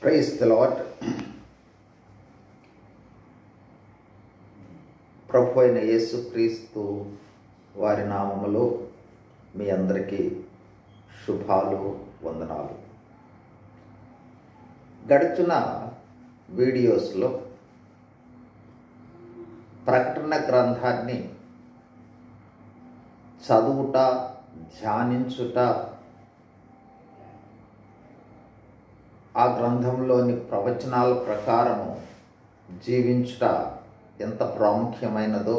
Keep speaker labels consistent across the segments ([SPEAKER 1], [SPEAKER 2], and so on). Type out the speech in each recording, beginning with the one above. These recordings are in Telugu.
[SPEAKER 1] Praise the lord. ప్రభు అయిన యేసుక్రీస్తు వారి నామములో మీ అందరికీ శుభాలు, వందనాలు. గడిచిన వీడియోస్లో ప్రకటన గ్రంథాన్ని చదువుట, ధ్యానించుట, ఆ గ్రంథంలోని ప్రవచనాల ప్రకారము జీవించుట ఎంత ప్రాముఖ్యమైనదో,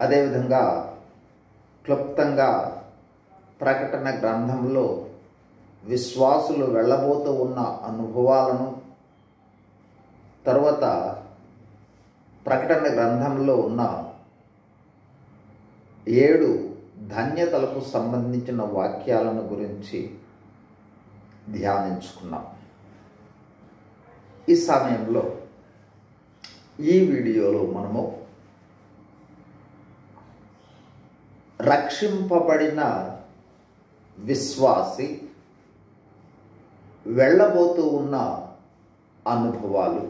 [SPEAKER 1] అదేవిధంగా క్లుప్తంగా ప్రకటన గ్రంథంలో విశ్వాసులు వెళ్ళబోతూ ఉన్న అనుభవాలను, తర్వాత ప్రకటన గ్రంథంలో ఉన్న 7 ధన్యతలకు సంబంధించిన వాక్యాలను గురించి ధ్యానించుకున్నాం. ఈ సమయంలో ఈ వీడియోలో మనము రక్షింపబడిన విశ్వాసి వెళ్ళబోతూ ఉన్న అనుభవాలు,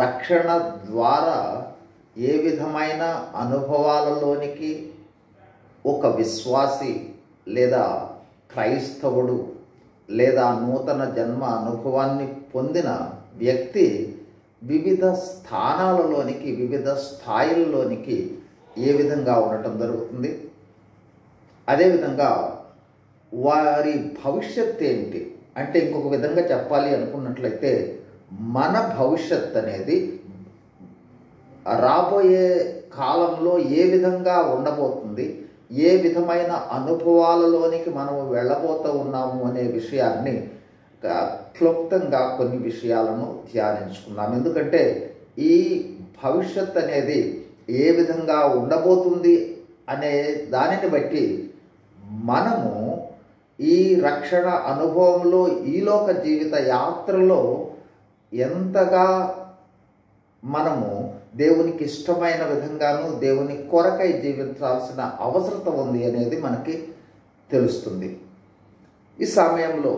[SPEAKER 1] రక్షణ ద్వారా ఏ విధమైన అనుభవాలలోనికి ఒక విశ్వాసి లేదా క్రైస్తవుడు లేదా నూతన జన్మ అనుభవాన్ని పొందిన వ్యక్తి వివిధ స్థానాలలోనికి, వివిధ స్థాయిలలోనికి ఏ విధంగా ఉండటం జరుగుతుంది, అదేవిధంగా వారి భవిష్యత్తు ఏంటి అంటే, ఇంకొక విధంగా చెప్పాలి అనుకున్నట్లయితే మన భవిష్యత్ అనేది రాబోయే కాలంలో ఏ విధంగా ఉండబోతుంది, ఏ విధమైన అనుభవాలలోనికి మనము వెళ్ళబోతూ ఉన్నాము అనే విషయాన్ని క్లుప్తంగా కొన్ని విషయాలను ధ్యానించుకున్నాం. ఎందుకంటే ఈ భవిష్యత్ అనేది ఏ విధంగా ఉండబోతుంది అనే దానిని బట్టి మనము ఈ రక్షణ అనుభవంలో, ఈలోక జీవిత యాత్రలో ఎంతగా మనము దేవునికి ఇష్టమైన విధంగాను దేవుని కొరకై జీవించాల్సిన అవసరత ఉంది అనేది మనకి తెలుస్తుంది. ఈ సమయంలో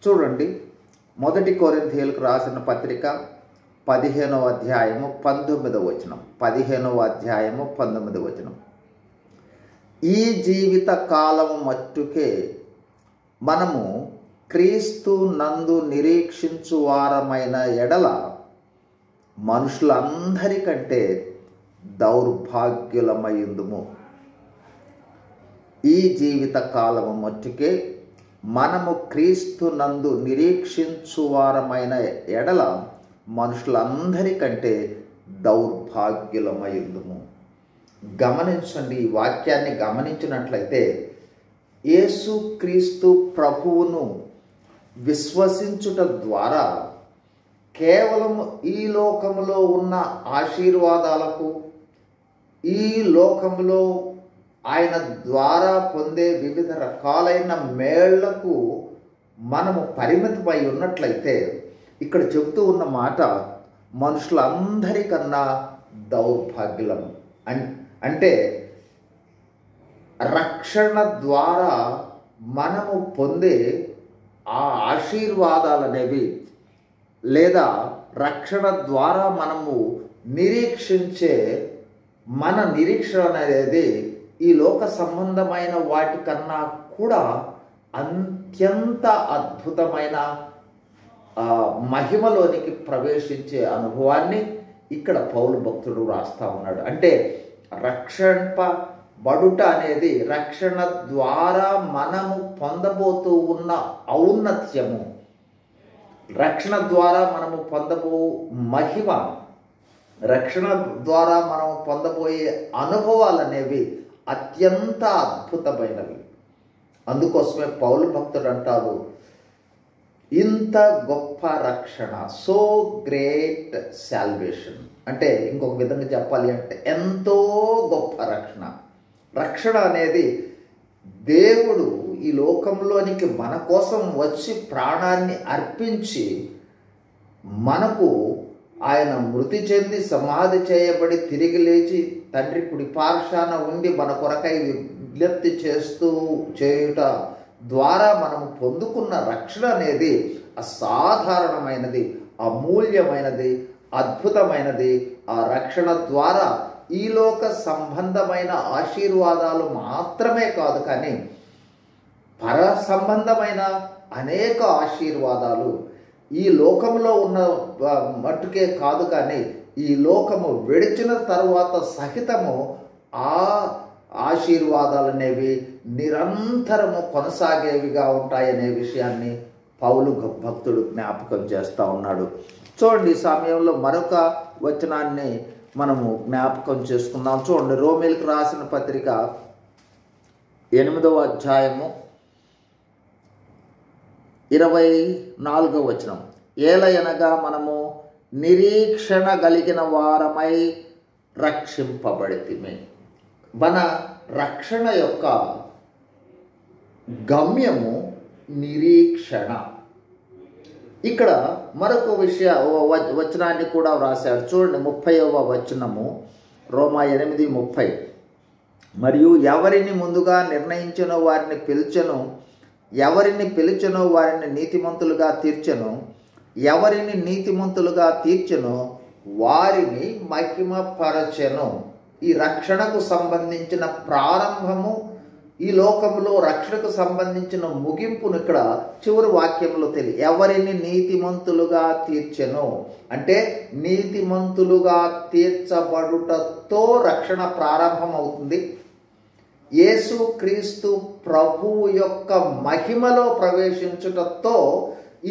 [SPEAKER 1] చూడండి, 1 కొరింథీయులకు రాసిన పత్రిక 15వ అధ్యాయము 19వ వచనం. 15వ అధ్యాయము 19వ వచనం. ఈ జీవిత కాలము మట్టుకే మనము క్రీస్తు నందు నిరీక్షించు వారమైన ఎడల మనుషులందరికంటే దౌర్భాగ్యులమైందుము. ఈ జీవిత కాలము మట్టుకే మనము క్రీస్తు నందు నిరీక్షించు వారమైన ఎడల మనుషులందరికంటే దౌర్భాగ్యులమైందుము. గమనించండి, ఈ వాక్యాన్ని గమనించినట్లయితే యేసుక్రీస్తు ప్రభువును విశ్వసించుట ద్వారా కేవలం ఈ లోకములో ఉన్న ఆశీర్వాదాలకు, ఈ లోకములో ఆయన ద్వారా పొందే వివిధ రకాలైన మేళ్లకు మనము పరిమితమై ఉన్నట్లయితే, ఇక్కడ చెబుతూ ఉన్న మాట మనుషులందరికన్నా దౌర్భాగ్యులం. అంటే రక్షణ ద్వారా మనము పొందే ఆ ఆశీర్వాదాలనేవి, లేదా రక్షణ ద్వారా మనము నిరీక్షించే మన నిరీక్షణ అనేది ఈ లోక సంబంధమైన వాటికన్నా కూడా అత్యంత అద్భుతమైన మహిమలోనికి ప్రవేశించే అనుభవాన్ని ఇక్కడ పౌలు భక్తుడు రాస్తా ఉన్నాడు. అంటే రక్షింపబడుట అనేది రక్షణ ద్వారా మనము పొందబోతూ ఉన్న ఔన్నత్యము, రక్షణ ద్వారా మనము పొందబో మహిమ, రక్షణ ద్వారా మనము పొందబోయే అనుభవాలు అనేవి అత్యంత అద్భుతమైనవి. అందుకోసమే పౌలు భక్తుడు అంటారు, ఇంత గొప్ప రక్షణ, సో గ్రేట్ సాల్వేషన్. అంటే ఇంకొక విధంగా చెప్పాలి అంటే ఎంతో గొప్ప రక్షణ. రక్షణ అనేది దేవుడు ఈ లోకంలోనికి మన కోసం వచ్చి ప్రాణాన్ని అర్పించి, మనకు ఆయన మృతి చెంది సమాధి చేయబడి తిరిగి లేచి తండ్రి కుడి పార్శ్వాన ఉండి మన కొరకై విజ్ఞప్తి చేయుట ద్వారా మనం పొందుకున్న రక్షణ అనేది అసాధారణమైనది, అమూల్యమైనది, అద్భుతమైనది. ఆ రక్షణ ద్వారా ఈ లోక సంబంధమైన ఆశీర్వాదాలు మాత్రమే కాదు, కానీ పర సంబంధమైన అనేక ఆశీర్వాదాలు ఈ లోకంలో ఉన్న మట్టుకే కాదు, కానీ ఈ లోకము విడిచిన తరువాత సహితము ఆ ఆశీర్వాదాలు అనేవి నిరంతరము కొనసాగేవిగా ఉంటాయనే విషయాన్ని పౌలు భక్తుడు జ్ఞాపకం చేస్తూ ఉన్నాడు. చూడండి, ఈ సమయంలో మరొక వచనాన్ని మనము జ్ఞాపకం చేసుకుందాం. చూడండి, రోమీయులకు రాసిన పత్రిక 8వ అధ్యాయము 24వ వచనం. ఏలయనగా మనము నిరీక్షణ కలిగిన వారమై రక్షింపబడితిమి. మన రక్షణ యొక్క గమ్యము నిరీక్షణ. ఇక్కడ మరొక వచనాన్ని కూడా వ్రాశాడు. చూడండి, 30వ వచనము, రోమా 8:30. మరియు ఎవరిని ముందుగా నిర్ణయించనో వారిని పిలిచెను, ఎవరిని పిలిచెనో వారిని నీతిమంతులుగా తీర్చెను, ఎవరిని నీతిమంతులుగా తీర్చెనో వారిని మహిమపరచెను. ఈ రక్షణకు సంబంధించిన ప్రారంభము, ఈ లోకంలో రక్షణకు సంబంధించిన ముగింపును ఇక్కడ చివరి వాక్యంలో ఎవరిని నీతిమంతులుగా తీర్చెను అంటే నీతిమంతులుగా తీర్చబడుటతో రక్షణ ప్రారంభమవుతుంది. యేసు క్రీస్తు ప్రభువు యొక్క మహిమలో ప్రవేశించుటతో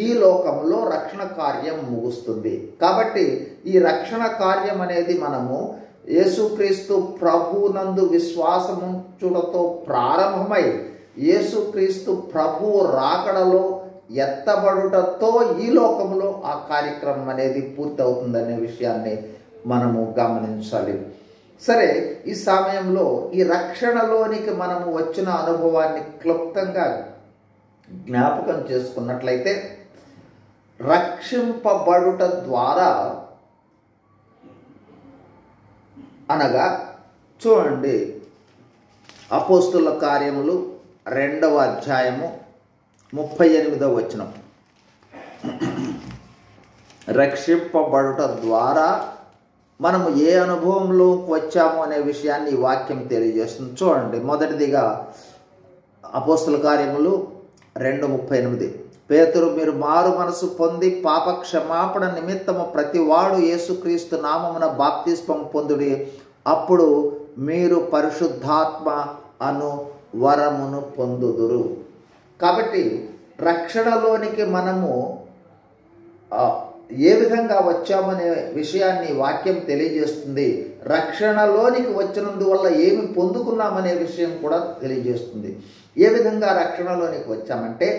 [SPEAKER 1] ఈ లోకంలో రక్షణ కార్యం ముగుస్తుంది. కాబట్టి ఈ రక్షణ కార్యం అనేది మనము యేసుక్రీస్తు ప్రభువునందు విశ్వాసముంచుటతో ప్రారంభమై యేసుక్రీస్తు ప్రభువు రాకడలో ఎత్తబడుటతో ఈ లోకంలో ఆ కార్యక్రమం అనేది పూర్తవుతుందనే విషయాన్ని మనము గమనించాలి. సరే, ఈ సమయంలో ఈ రక్షణలోనికి మనము వచ్చిన అనుభవాన్ని క్లుప్తంగా జ్ఞాపకం చేసుకున్నట్లయితే, రక్షింపబడుట ద్వారా అనగా చూడండి, అపోస్తుల కార్యములు 2వ అధ్యాయము 38వ వచనం. రక్షింపబడుట ద్వారా మనము ఏ అనుభవంలోకి వచ్చాము అనే విషయాన్ని ఈ వాక్యం తెలియజేస్తుంది. చూడండి, మొదటిదిగా అపోస్తుల కార్యములు 2:38. పేతురు, మీరు మారు మనసు పొంది పాప క్షమాపణ నిమిత్తము ప్రతివాడు యేసుక్రీస్తు నామమున బాప్తిస్మం పొందుడి, అప్పుడు మీరు పరిశుద్ధాత్మ అను వరమును పొందుదురు. కాబట్టి రక్షణలోనికి మనము ఏ విధంగా వచ్చామనే విషయాన్ని వాక్యం తెలియజేస్తుంది. రక్షణలోనికి వచ్చినందువల్ల ఏమి పొందుకున్నామనే విషయం కూడా తెలియజేస్తుంది. ఏ విధంగా రక్షణలోనికి వచ్చామంటే,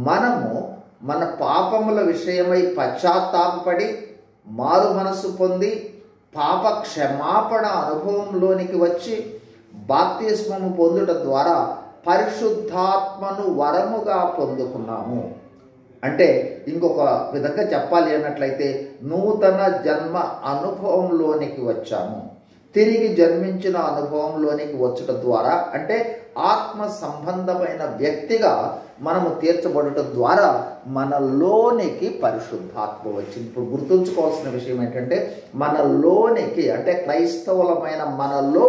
[SPEAKER 1] మనము మన పాపముల విషయమై పశ్చాత్తాపపడి మారు మనసు పొంది పాప క్షమాపణ అనుభవంలోనికి వచ్చి బాప్తిస్మము పొందుట ద్వారా పరిశుద్ధాత్మను వరముగా పొందుకున్నాము. అంటే ఇంకొక విధంగా చెప్పాలి అన్నట్లయితే, నూతన జన్మ అనుభవంలోనికి వచ్చాము. తిరిగి జన్మించిన అనుభవంలోనికి వచ్చటం ద్వారా, అంటే ఆత్మ సంబంధమైన వ్యక్తిగా మనము తీర్చబడటం ద్వారా మనలోనికి పరిశుద్ధాత్మ వచ్చింది. ఇప్పుడు గుర్తుంచుకోవాల్సిన విషయం ఏంటంటే, మనలోనికి అంటే క్రైస్తవులమైన మనలో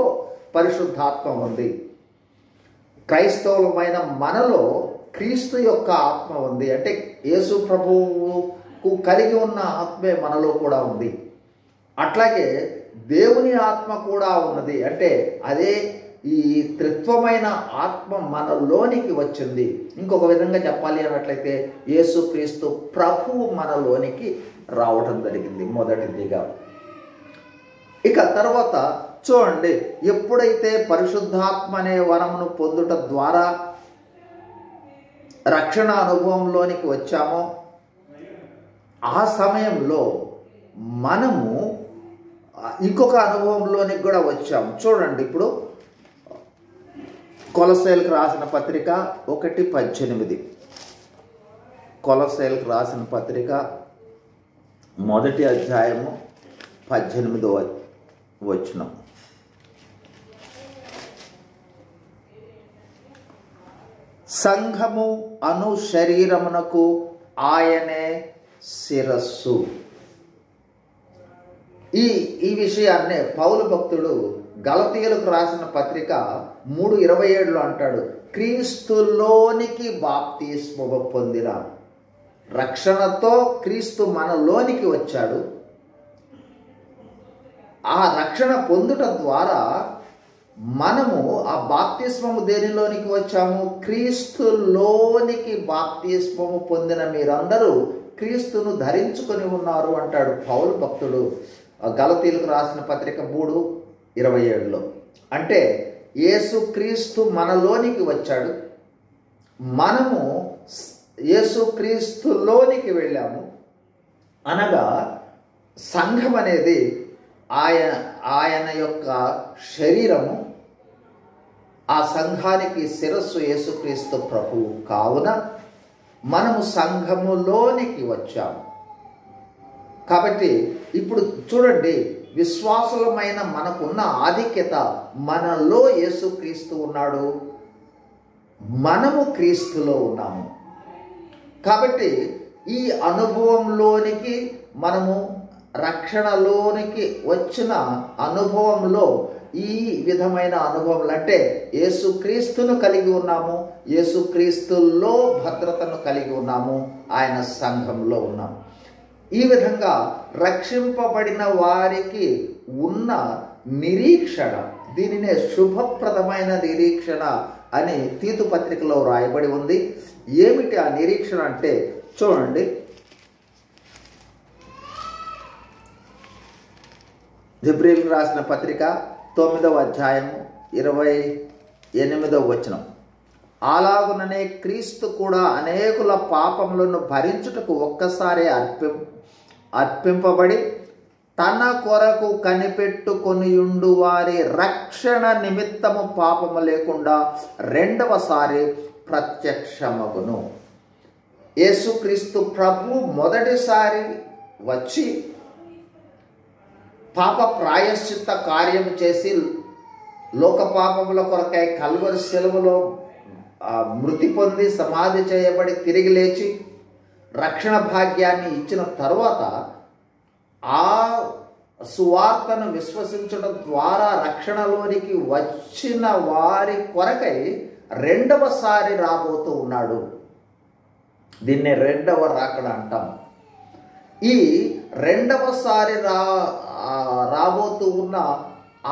[SPEAKER 1] పరిశుద్ధాత్మ ఉంది. క్రైస్తవులమైన మనలో క్రీస్తు యొక్క ఆత్మ ఉంది. అంటే యేసు ప్రభువుకు కలిగి ఉన్న ఆత్మే మనలో కూడా ఉంది. అట్లాగే దేవుని ఆత్మ కూడా ఉన్నది. అంటే అదే ఈ త్రిత్వమైన ఆత్మ మనలోనికి వచ్చింది. ఇంకొక విధంగా చెప్పాలి అన్నట్లయితే, యేసుక్రీస్తు ప్రభువు మనలోనికి రావటం జరిగింది మొదటిదిగా. ఇక తర్వాత చూడండి, ఎప్పుడైతే పరిశుద్ధాత్మ అనే వరమును పొందుట ద్వారా రక్షణ అనుభవంలోనికి వచ్చామో, ఆ సమయంలో మనము ఇంకొక అనుభవంలోనికి కూడా వచ్చాము. చూడండి, ఇప్పుడు కొలస్సీలకు రాసిన పత్రిక 1:18. కొలస్సీలకు రాసిన పత్రిక 1వ అధ్యాయము 18వ వచనం. సంఘము అను శరీరమునకు ఆయనే శిరస్సు. ఈ విషయాన్నే పౌలు భక్తుడు గలతీయులకు రాసిన పత్రిక 3:27లో అంటాడు, క్రీస్తులోనికి బాప్తిస్మము పొందిన. రక్షణతో క్రీస్తు మనలోనికి వచ్చాడు. ఆ రక్షణ పొందుట ద్వారా మనము ఆ బాప్తిస్మము దేనిలోనికి వచ్చాము? క్రీస్తులోనికి బాప్తిస్మము పొందిన మీరందరూ క్రీస్తును ధరించుకొని ఉన్నారు అంటాడు పౌలు భక్తుడు గలతీయులకు రాసిన పత్రిక 3:27లో. అంటే యేసుక్రీస్తు మనలోనికి వచ్చాడు, మనము యేసుక్రీస్తులోనికి వెళ్ళాము. అనగా సంఘం అనేది ఆయన యొక్క శరీరము. ఆ సంఘానికి శిరస్సు యేసుక్రీస్తు ప్రభువు. కావున మనము సంఘములోనికి వచ్చాము. కాబట్టి ఇప్పుడు చూడండి, విశ్వాసులమైన మనకున్న ఆధిక్యత, మనలో యేసుక్రీస్తు ఉన్నాడు, మనము క్రీస్తులో ఉన్నాము. కాబట్టి ఈ అనుభవంలోనికి, మనము రక్షణలోనికి వచ్చిన అనుభవంలో ఈ విధమైన అనుభవాలు అంటే యేసుక్రీస్తును కలిగి ఉన్నాము, యేసుక్రీస్తులో భద్రతను కలిగి ఉన్నాము, ఆయన సంఘంలో ఉన్నాము. ఈ విధంగా రక్షింపబడిన వారికి ఉన్న నిరీక్షణ, దీనినే శుభప్రదమైన నిరీక్షణ అని తీతు పత్రికలో రాయబడి ఉంది. ఏమిటి ఆ నిరీక్షణ అంటే చూడండి, హెబ్రీయులకు రాసిన పత్రిక 9వ అధ్యాయం 28వ వచనం, అలాగుననే క్రీస్తు కూడా అనేకుల పాపములను భరించుటకు ఒక్కసారి అర్పింపబడి తన కొరకు కనిపెట్టుకొనియుండు వారి రక్షణ నిమిత్తము పాపము లేకుండా రెండవసారి ప్రత్యక్షమగును. యేసుక్రీస్తు ప్రభు మొదటిసారి వచ్చి పాప ప్రాయశ్చిత్త కార్యము చేసి లోక పాపముల కొరకై కల్వరి శిలువలో మృతి పొంది సమాధి చేయబడి తిరిగి లేచి రక్షణ భాగ్యాన్ని ఇచ్చిన తరువాత ఆ సువార్తను విశ్వసించడం ద్వారా రక్షణలోనికి వచ్చిన వారి కొరకై రెండవసారి రాబోతూ ఉన్నాడు. దీన్నే రెండవ రాకడ అంటాం. ఈ రెండవసారి రాబోతూ ఉన్న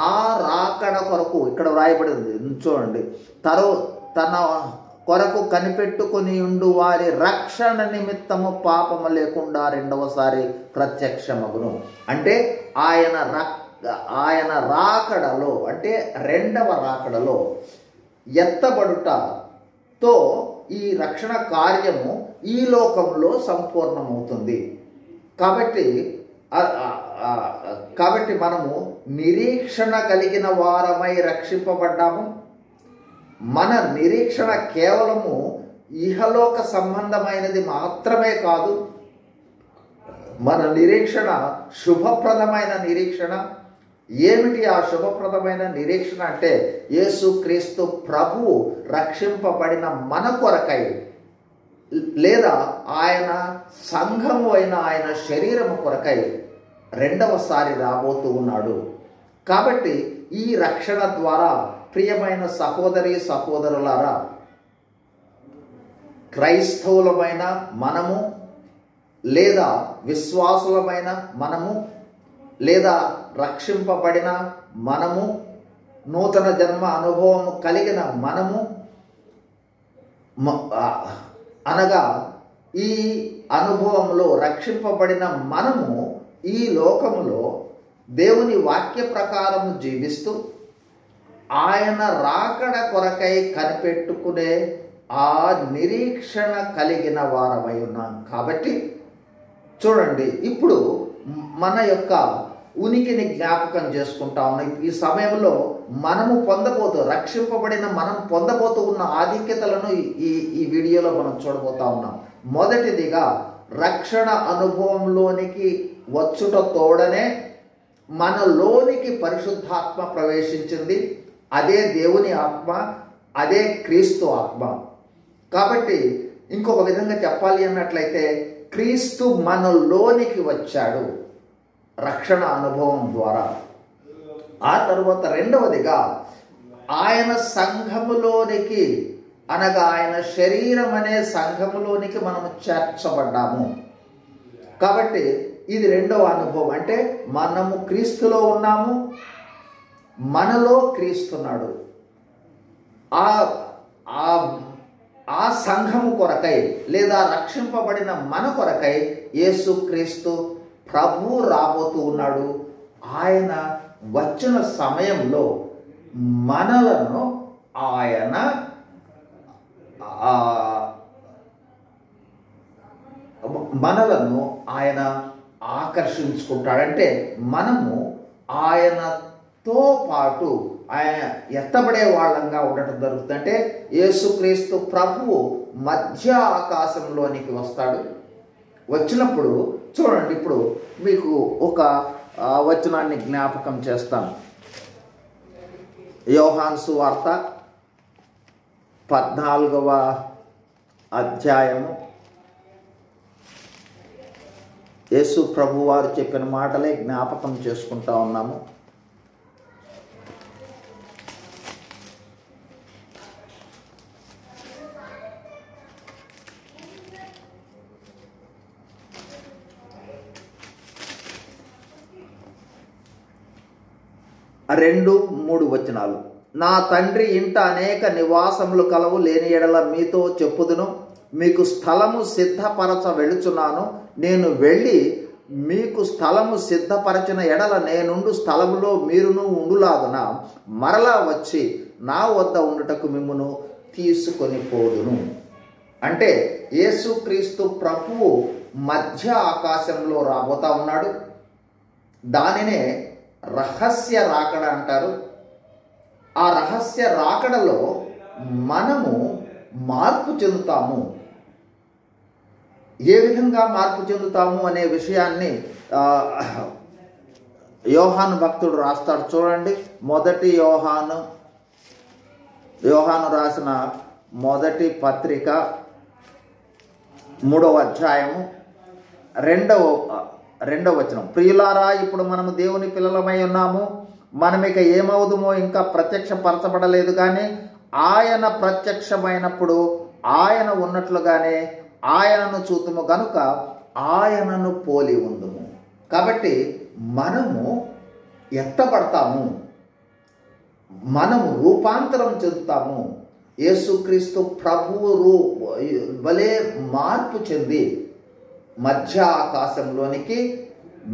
[SPEAKER 1] ఆ రాకడ కొరకు ఇక్కడ వ్రాయబడింది చూడండి, తన కొరకు కనిపెట్టుకుని ఉండు వారి రక్షణ నిమిత్తము పాపము లేకుండా రెండవసారి ప్రత్యక్షమగును. అంటే ఆయన రాకడలో, అంటే రెండవ రాకడలో ఎత్తబడుటతో ఈ రక్షణ కార్యము ఈ లోకంలో సంపూర్ణమవుతుంది. కాబట్టి మనము నిరీక్షణ కలిగిన వారమై రక్షింపబడ్డాము. మన నిరీక్షణ కేవలము ఇహలోక సంబంధమైనది మాత్రమే కాదు, మన నిరీక్షణ శుభప్రదమైన నిరీక్షణ. ఏమిటి ఆ శుభప్రదమైన నిరీక్షణ అంటే యేసుక్రీస్తు ప్రభువు రక్షింపబడిన మన కొరకై, లేదా ఆయన సంఘము అయిన ఆయన శరీరము కొరకై రెండవసారి రాబోతూ ఉన్నాడు. కాబట్టి ఈ రక్షణ ద్వారా ప్రియమైన సహోదరి సహోదరులారా, క్రైస్తవులమైన మనము, లేదా విశ్వాసులమైన మనము, లేదా రక్షింపబడిన మనము, నూతన జన్మ అనుభవం కలిగిన మనము, అనగా ఈ అనుభవంలో రక్షింపబడిన మనము ఈ లోకములో దేవుని వాక్య ప్రకారము జీవిస్తూ ఆయన రాకడ కొరకై కనిపెట్టుకునే ఆ నిరీక్షణ కలిగిన వారమై ఉన్నాం. కాబట్టి చూడండి, ఇప్పుడు మన యొక్క ఉనికిని జ్ఞాపకం చేసుకుంటా ఉన్నాం. ఈ సమయంలో మనము రక్షింపబడిన మనం పొందబోతూ ఉన్న ఆధిక్యతలను ఈ వీడియోలో మనం చూడబోతా ఉన్నాం. మొదటిదిగా, రక్షణ అనుభవంలోనికి వచ్చుట తోడనే మనలోనికి పరిశుద్ధాత్మ ప్రవేశించింది. అదే దేవుని ఆత్మ, అదే క్రీస్తు ఆత్మ. కాబట్టి ఇంకొక విధంగా చెప్పాలి అన్నట్లయితే క్రీస్తు మనలోనికి వచ్చాడు రక్షణ అనుభవం ద్వారా. ఆ తర్వాత రెండవదిగా ఆయన సంఘములోనికి, అనగా ఆయన శరీరం అనే సంఘములోనికి మనము చేర్చబడ్డాము. కాబట్టి ఇది రెండవ అనుభవం. అంటే మనము క్రీస్తులో ఉన్నాము, మనలో క్రీస్తున్నాడు. ఆ సంఘము కొరకై లేదా రక్షింపబడిన మన కొరకై యేసుక్రీస్తు ప్రభు రాబోతూ ఉన్నాడు. ఆయన వచ్చిన సమయంలో మనలను ఆయన ఆకర్షించుకుంటాడంటే మనము ఆయనతో పాటు ఆయన ఎత్తబడే వాళ్ళంగా ఉండటం జరుగుతుంది. అంటే యేసుక్రీస్తు ప్రభువు మధ్య ఆకాశంలోనికి వస్తాడు. వచ్చినప్పుడు చూడండి, ఇప్పుడు మీకు ఒక వచనాన్ని జ్ఞాపకం చేస్తాను. యోహాను సువార్త 14వ అధ్యాయము. యేసు ప్రభు వారు చెప్పిన మాటలే జ్ఞాపకం చేసుకుంటా ఉన్నాము. రెండు మూడు వచనాలు. నా తండ్రి ఇంట అనేక నివాసములు కలవు, లేని ఎడల మీతో చెప్పుదును. మీకు స్థలము సిద్ధపరచ వెళుచున్నాను. నేను వెళ్ళి మీకు స్థలము సిద్ధపరచిన ఎడల నేనుండు స్థలములో మీరును ఉండులాగున మరలా వచ్చి నా వద్ద ఉండుటకు మిమ్మును తీసుకొని పోదును. అంటే యేసుక్రీస్తు ప్రభువు మధ్య ఆకాశంలో రాబోతా ఉన్నాడు. దానినే రహస్య రాకడ అంటారు. ఆ రహస్య రాకడలో మనము మార్పు చెందుతాము. ఏ విధంగా మార్పు చెందుతాము అనే విషయాన్ని యోహాను భక్తుడు రాస్తాడు. చూడండి, మొదటి యోహాను రాసిన మొదటి పత్రిక 3వ అధ్యాయము 2వ వచనం. ప్రియులారా, ఇప్పుడు మనము దేవుని పిల్లలమై ఉన్నాము. మనమిక ఏమవుదుమో ఇంకా ప్రత్యక్షపరచబడలేదు, కానీ ఆయన ప్రత్యక్షమైనప్పుడు ఆయన ఉన్నట్లుగానే ఆయనను చూతుము గనుక ఆయనను పోలి ఉందుము. కాబట్టి మనము ఎత్తబడతాము, మనము రూపాంతరం చెందుతాము. యేసుక్రీస్తు ప్రభువు వలె మార్పు చెంది మధ్య ఆకాశంలోనికి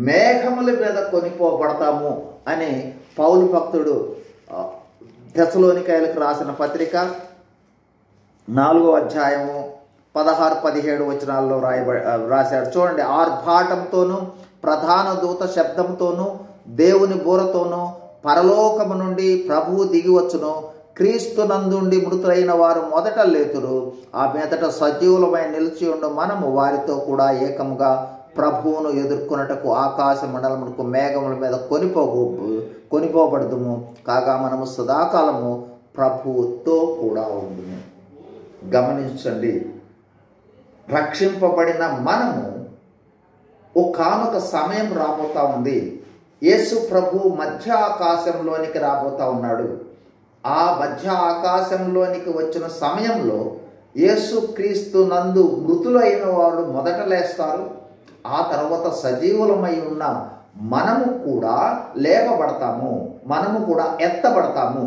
[SPEAKER 1] మేఘముల మీద కొనిపోబడతాము అని పౌలు భక్తుడు తెస్సలోనికైలకు రాసిన పత్రిక 4వ అధ్యాయము 16-17 వచనాల్లో రాశాడు. చూడండి, ఆర్భాటంతోనూ ప్రధాన దూత శబ్దంతోనూ దేవుని బూరతోనూ పరలోకము నుండి ప్రభువు దిగివచ్చును. క్రీస్తు నందుండి మృతులైన వారు మొదట లేతురు. ఆ మీదట సజీవులమై నిలిచి ఉండు మనము వారితో కూడా ఏకముగా ప్రభువును ఎదుర్కొనుటకు ఆకాశ మండలమునకు మేఘముల మీద కొనిపోబడదుము. కాగా మనము సదాకాలము ప్రభువుతో కూడా ఉండుము. గమనించండి, రక్షింపబడిన మనము ఒకానొక సమయం రాబోతా ఉంది. యేసు ప్రభు మధ్య ఆకాశంలోనికి రాబోతా ఉన్నాడు. ఆ మధ్య ఆకాశంలోనికి వచ్చిన సమయంలో యేసుక్రీస్తు నందు మృతులైన వారు మొదట లేస్తారు. ఆ తర్వాత సజీవులమై ఉన్న మనము కూడా లేపబడతాము, మనము కూడా ఎత్తబడతాము.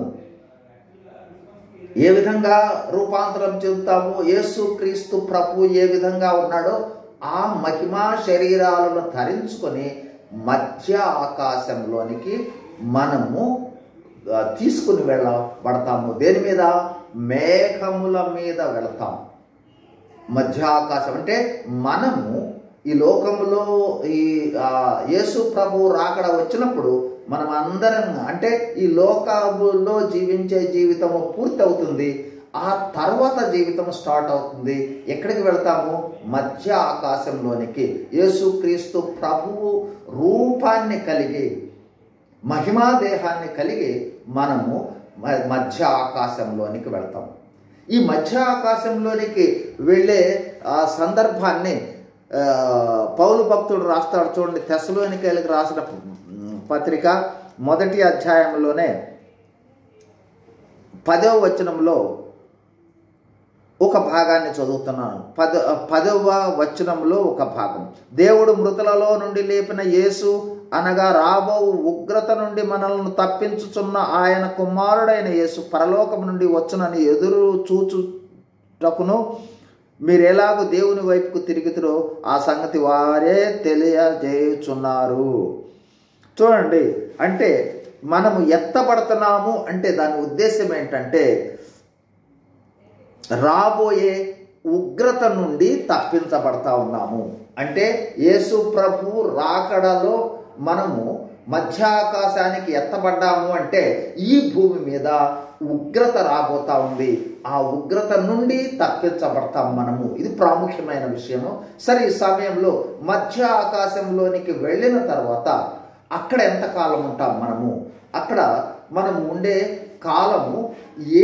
[SPEAKER 1] ఏ విధంగా రూపాంతరం చెందుతాము? యేసుక్రీస్తు ప్రభు ఏ విధంగా ఉన్నాడో ఆ మహిమా శరీరాలను ధరించుకొని మధ్య ఆకాశంలోనికి మనము తీసుకుని వెళ్ళబడతాము. దేని మీద? మేఘముల మీద వెళతాం. మధ్య ఆకాశం అంటే మనము ఈ లోకములో ఈ యేసు ప్రభు రాకడ వచ్చినప్పుడు మనం అందరం, అంటే ఈ లోకములో జీవించే జీవితము పూర్తి అవుతుంది. ఆ తర్వాత జీవితం స్టార్ట్ అవుతుంది. ఎక్కడికి వెళ్తాము? మధ్య ఆకాశంలోనికి. యేసుక్రీస్తు ప్రభువు రూపాన్ని కలిగి, మహిమా దేహాన్ని కలిగి మనము మధ్య ఆకాశంలోనికి వెళ్తాం. ఈ మధ్య ఆకాశంలోనికి వెళ్ళే ఆ సందర్భాన్ని పౌలు భక్తుడు రాస్తాడు. చూడండి, తెస్సలోనికైలకు రాసిన పత్రిక 1వ అధ్యాయంలోనే 10వ వచనంలో ఒక భాగాన్ని చదువుతున్నాను. 10వ వచనంలో ఒక భాగం, దేవుడు మృతులలో నుండి లేపిన యేసు అనగా రాబో ఉగ్రత నుండి మనల్ని తప్పించుచున్న ఆయన కుమారుడైన యేసు పరలోకం నుండి వచ్చునని ఎదురు చూచుటకును మీరు ఎలాగో దేవుని వైపుకు తిరుగుతురో ఆ సంగతి వారే తెలియజేయుచున్నారు. చూడండి, అంటే మనము ఎత్తబడుతున్నాము అంటే దాని ఉద్దేశం ఏంటంటే రాబోయే ఉగ్రత నుండి తప్పించబడతా ఉన్నాము. అంటే యేసు ప్రభు రాకడలో మనము మధ్య ఆకాశానికి ఎత్తబడ్డాము అంటే ఈ భూమి మీద ఉగ్రత రాబోతా ఉంది. ఆ ఉగ్రత నుండి తప్పించబడతాం మనము. ఇది ప్రాముఖ్యమైన విషయము. సరే, ఈ సమయంలో మధ్య ఆకాశంలోనికి వెళ్ళిన తర్వాత అక్కడ ఎంతకాలం ఉంటాం మనము? అక్కడ మనము ఉండే కాలము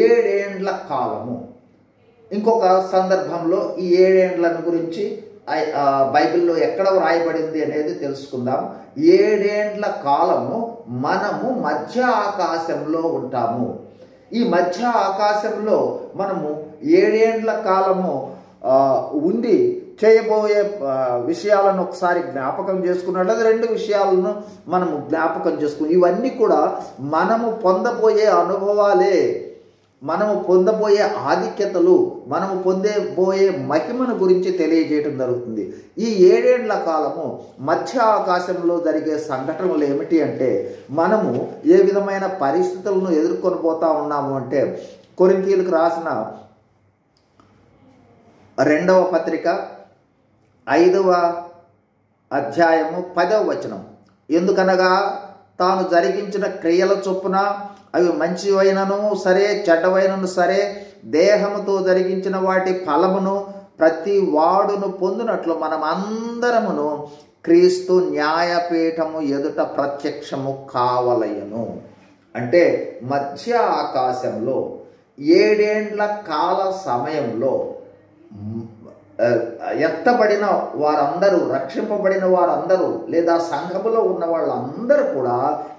[SPEAKER 1] 7 ఏండ్ల కాలము. ఇంకొక సందర్భంలో ఈ 7 ఏండ్లను గురించి బైబిల్లో ఎక్కడ వ్రాయబడింది అనేది తెలుసుకుందాం. 7 ఏండ్ల కాలము మనము మధ్య ఆకాశంలో ఉంటాము. ఈ మధ్య ఆకాశంలో మనము 7 ఏండ్ల కాలము ఉండి చేయబోయే విషయాలను ఒకసారి జ్ఞాపకం చేసుకున్నట్లయితే 2 విషయాలను మనము జ్ఞాపకం చేసుకుని, ఇవన్నీ కూడా మనము పొందబోయే అనుభవాలే, మనము పొందబోయే ఆధిక్యతలు, మనము పొందబోయే మహిమను గురించి తెలియజేయడం జరుగుతుంది. ఈ 7 ఏండ్ల కాలము మధ్య ఆకాశంలో జరిగే సంఘటనలు ఏమిటి అంటే మనము ఏ విధమైన పరిస్థితులను ఎదుర్కొని పోతా ఉన్నాము అంటే కొరింథీయులకు రాసిన 2వ పత్రిక 5వ అధ్యాయము 10వ వచనం, ఎందుకనగా తాను జరిగించిన క్రియల చొప్పున అవి మంచివైనను సరే చెడ్డవైనను సరే దేహముతో జరిగించిన వాటి ఫలమును ప్రతి వాడును పొందినట్లు మనం అందరమును క్రీస్తు న్యాయపీఠము ఎదుట ప్రత్యక్షము కావలయను. అంటే మధ్య ఆకాశంలో 7 ఏండ్ల కాల సమయంలో ఎత్తబడిన వారందరూ, రక్షింపబడిన వారందరూ లేదా సంఘములో ఉన్న వాళ్ళందరూ కూడా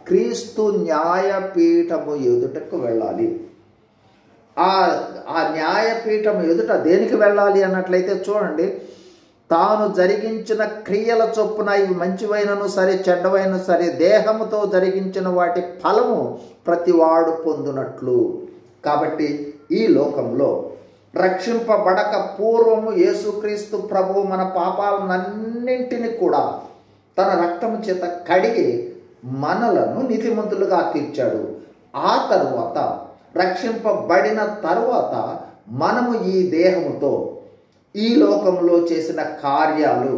[SPEAKER 1] క్రీస్తు న్యాయపీఠము ఎదుటకు వెళ్ళాలి. ఆ న్యాయపీఠము ఎదుట దేనికి వెళ్ళాలి అన్నట్లయితే చూడండి, తాను జరిగించిన క్రియల చొప్పున ఇవి మంచివైనను సరే చెడ్డవైన సరే దేహముతో జరిగించిన వాటి ఫలము ప్రతివాడు పొందునట్లు. కాబట్టి ఈ లోకంలో రక్షింపబడక పూర్వము యేసుక్రీస్తు ప్రభువు మన పాపాలన్నింటినీ కూడా తన రక్తము చేత కడిగి మనలను నీతిమంతులుగా తీర్చాడు. ఆ తరువాత రక్షింపబడిన తరువాత మనము ఈ దేహముతో ఈ లోకంలో చేసిన కార్యాలు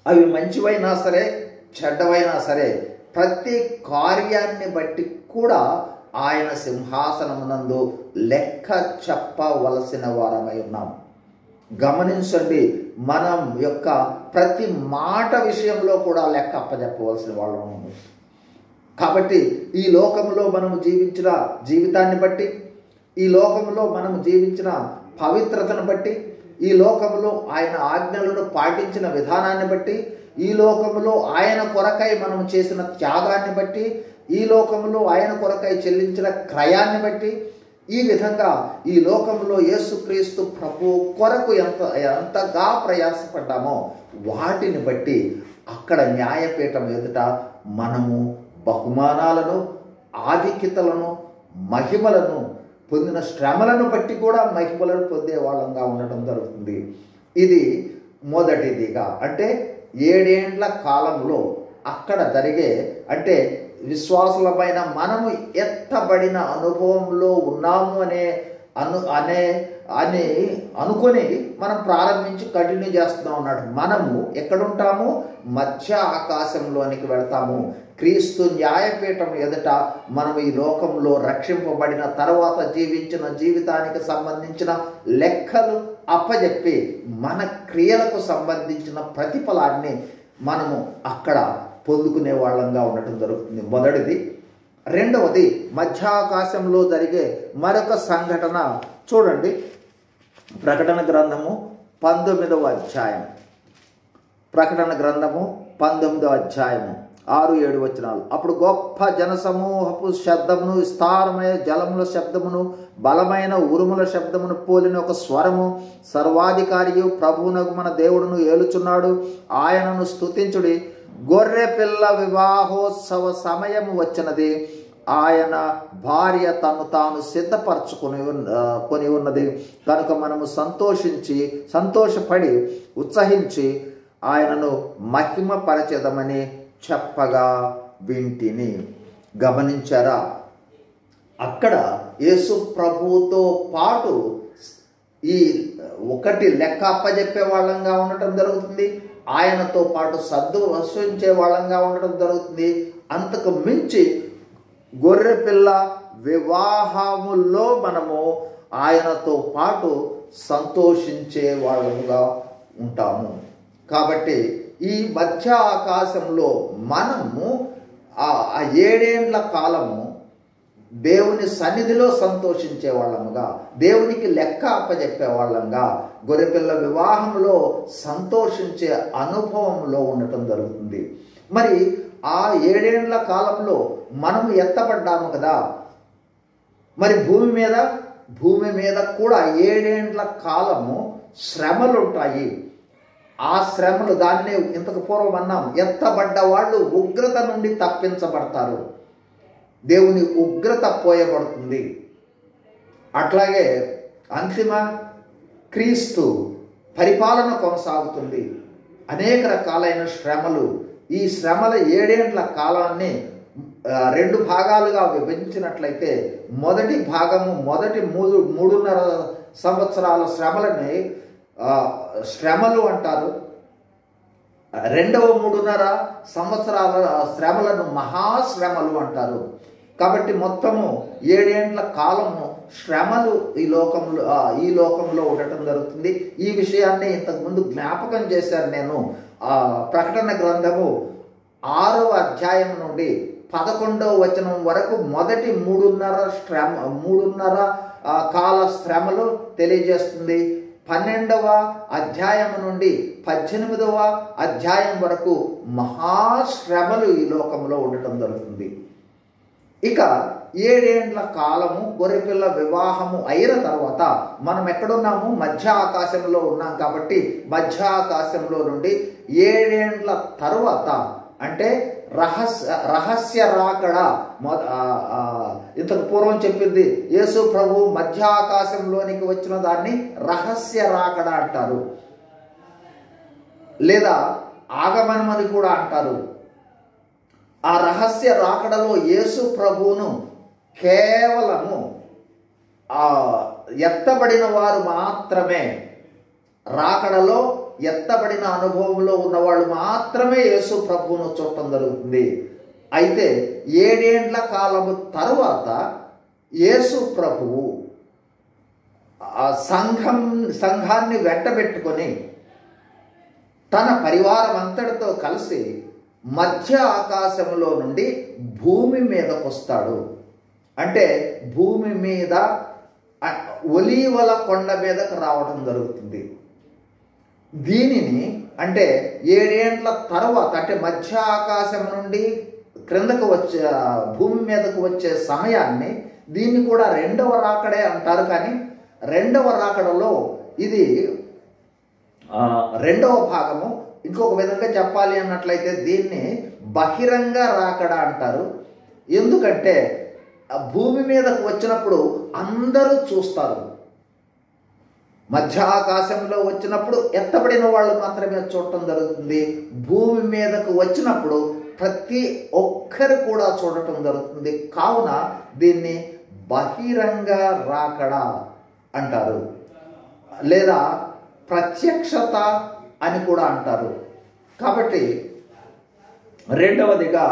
[SPEAKER 1] అవి మంచివైనా సరే చెడ్డవైనా సరే ప్రతి కార్యాన్ని బట్టి కూడా ఆయన సింహాసనమునందు లెక్క చెప్పవలసిన వారమై ఉన్నాం. గమనించండి, మనం యొక్క ప్రతి మాట విషయంలో కూడా లెక్క అప్పచెప్పవలసిన వాళ్ళం ఉన్నాము. కాబట్టి ఈ లోకంలో మనము జీవించిన జీవితాన్ని బట్టి, ఈ లోకంలో మనము జీవించిన పవిత్రతను బట్టి, ఈ లోకంలో ఆయన ఆజ్ఞలను పాటించిన విధానాన్ని బట్టి, ఈ లోకంలో ఆయన కొరకై మనం చేసిన త్యాగాన్ని బట్టి, ఈ లోకంలో ఆయన కొరకై చెల్లించిన క్రయాన్ని బట్టి, ఈ విధంగా ఈ లోకంలో యేసుక్రీస్తు ప్రభు కొరకు ఎంతగా ప్రయాసపడ్డామో వాటిని బట్టి అక్కడ న్యాయపీఠం ఎదుట మనము బహుమానాలను, ఆధిక్యతలను, మహిమలను పొందిన శ్రమలను బట్టి కూడా మహిమలను పొందే వాళ్ళంగా ఉండటం జరుగుతుంది. ఇది మొదటిదిగా, అంటే 7 ఏండ్ల కాలంలో అక్కడ జరిగే, అంటే విశ్వాసులమైన మనము ఎత్తబడిన అనుభవంలో ఉన్నాము అని అనుకొని మనం ప్రారంభించి కంటిన్యూ చేస్తూ ఉన్నాడు. మనము ఎక్కడుంటాము? మధ్య ఆకాశంలోనికి వెళ్తాము. క్రీస్తు న్యాయపీఠం ఎదుట మనం ఈ లోకంలో రక్షింపబడిన తర్వాత జీవించిన జీవితానికి సంబంధించిన లెక్కలు అప్పజెప్పి మన క్రియలకు సంబంధించిన ప్రతిఫలాన్ని మనము అక్కడ పొందుకునే వాళ్ళంగా ఉండటం జరుగుతుంది. మొదటిది. రెండవది మధ్యాకాశంలో జరిగే మరొక సంఘటన చూడండి. ప్రకటన గ్రంథము 19వ అధ్యాయం. ప్రకటన గ్రంథము 19వ అధ్యాయము 6-7 వచనాలు. అప్పుడు గొప్ప జనసమూహపు శబ్దమును, విస్తారమైన జలముల శబ్దమును, బలమైన ఉరుముల శబ్దమును పోలిన ఒక స్వరము, సర్వాధికారియు ప్రభువునగు మన దేవుడును ఏలుచున్నాడు, ఆయనను స్తుతించుడి, గొర్రె పిల్ల వివాహోత్సవ సమయము వచ్చినది, ఆయన భార్య తను తాను సిద్ధపరచుకొని ఉన్నది కనుక మనము సంతోషపడి ఉత్సహించి ఆయనను మహిమపరచెదమని చెప్పగా వింటిని. గమనించారా? అక్కడ యేసు ప్రభువుతో పాటు ఈ ఒకటి లెక్క అప్పజెప్పే వాళ్ళంగా ఉండటం జరుగుతుంది, ఆయనతో పాటు సద్దు వసూంచే వాళ్ళంగా ఉండటం జరుగుతుంది. అంతకు మించి గొర్రెపిల్ల వివాహములో మనము ఆయనతో పాటు సంతోషించే వాళ్ళముగా ఉంటాము. కాబట్టి ఈ మధ్య ఆకాశంలో మనము ఆ 7 ఏండ్ల కాలము దేవుని సన్నిధిలో సంతోషించే వాళ్ళముగా, దేవునికి లెక్క అప్పచెప్పే వాళ్ళంగా, గొర్రెపిల్ల వివాహంలో సంతోషించే అనుభవంలో ఉండటం జరుగుతుంది. మరి ఆ 7 ఏండ్ల కాలంలో మనము ఎత్తబడ్డాము కదా. మరి భూమి మీద కూడా 7 ఏండ్ల కాలము శ్రమలు ఉంటాయి. ఆ శ్రమలు, దాన్నే ఇంతకు పూర్వం అన్నాం, ఎత్తబడ్డ వాళ్ళు ఉగ్రత నుండి తప్పించబడతారు, దేవుని ఉగ్రత పోయబడుతుంది. అట్లాగే అంతిమ క్రీస్తు పరిపాలన కొనసాగుతుంది. అనేక రకాలైన శ్రమలు. ఈ శ్రమల 7 ఏండ్ల కాలాన్ని 2 భాగాలుగా విభజించినట్లయితే, మొదటి భాగము మొదటి 3.5 సంవత్సరాల శ్రమలు అంటారు. రెండవ 3.5 సంవత్సరాల శ్రమలను మహాశ్రమలు అంటారు. కాబట్టి మొత్తము 7 ఏండ్ల కాలము శ్రమలు ఈ లోకంలో ఉండటం జరుగుతుంది. ఈ విషయాన్ని ఇంతకుముందు జ్ఞాపకం చేశాను నేను. ప్రకటన గ్రంథము 6వ అధ్యాయం నుండి 11వ వచనం వరకు మొదటి 3.5 కాల శ్రమలు తెలియజేస్తుంది. 12వ అధ్యాయం నుండి 18వ అధ్యాయం వరకు మహాశ్రమలు ఈ లోకంలో ఉండటం జరుగుతుంది. ఇక 7 ఏండ్ల కాలము గొర్రెపిల్ల వివాహము అయిన తర్వాత మనం ఎక్కడున్నాము? మధ్య ఆకాశంలో ఉన్నాం. కాబట్టి మధ్య ఆకాశంలో నుండి 7 ఏండ్ల తర్వాత, అంటే రహస్య రాకడ. ఇంతకు పూర్వం చెప్పింది యేసు ప్రభు మధ్య ఆకాశంలోనికి వచ్చిన దాన్ని రహస్య రాకడ అంటారు, లేదా ఆగమనం అని కూడా అంటారు. ఆ రహస్య రాకడలో యేసు ప్రభువును కేవలము ఎత్తబడిన వారు మాత్రమే, రాకడలో ఎత్తబడిన అనుభవంలో ఉన్నవాళ్ళు మాత్రమే యేసు ప్రభువును చూడటం జరుగుతుంది. అయితే 7 ఏండ్ల కాలము తరువాత యేసు ప్రభువు సంఘాన్ని వెంటబెట్టుకొని తన పరివారం అంతటితో కలిసి మధ్య ఆకాశంలో నుండి భూమి మీదకు వస్తాడు. అంటే భూమి మీద ఒలీవల కొండ మీదకు రావడం జరుగుతుంది. దీనిని అంటే 7 ఏండ్ల తర్వాత, అంటే మధ్య ఆకాశం నుండి క్రిందకు వచ్చే భూమి మీదకు వచ్చే సమయాన్ని, దీన్ని కూడా 2వ రాకడే అంటారు. కానీ 2వ రాకడలో ఇది 2వ భాగము. ఇంకొక విధంగా చెప్పాలి అన్నట్లయితే దీన్ని బహిరంగ రాకడ అంటారు. ఎందుకంటే భూమి మీదకు వచ్చినప్పుడు అందరూ చూస్తారు. మధ్య ఆకాశంలో వచ్చినప్పుడు ఎత్తబడిన వాళ్ళు మాత్రమే చూడటం జరుగుతుంది. భూమి మీదకు వచ్చినప్పుడు ప్రతి ఒక్కరు కూడా చూడటం జరుగుతుంది. కావున దీన్ని బహిరంగ రాకడ అంటారు, లేదా ప్రత్యక్షత అని కూడా అంటారు. కాబట్టి రెండవదిగా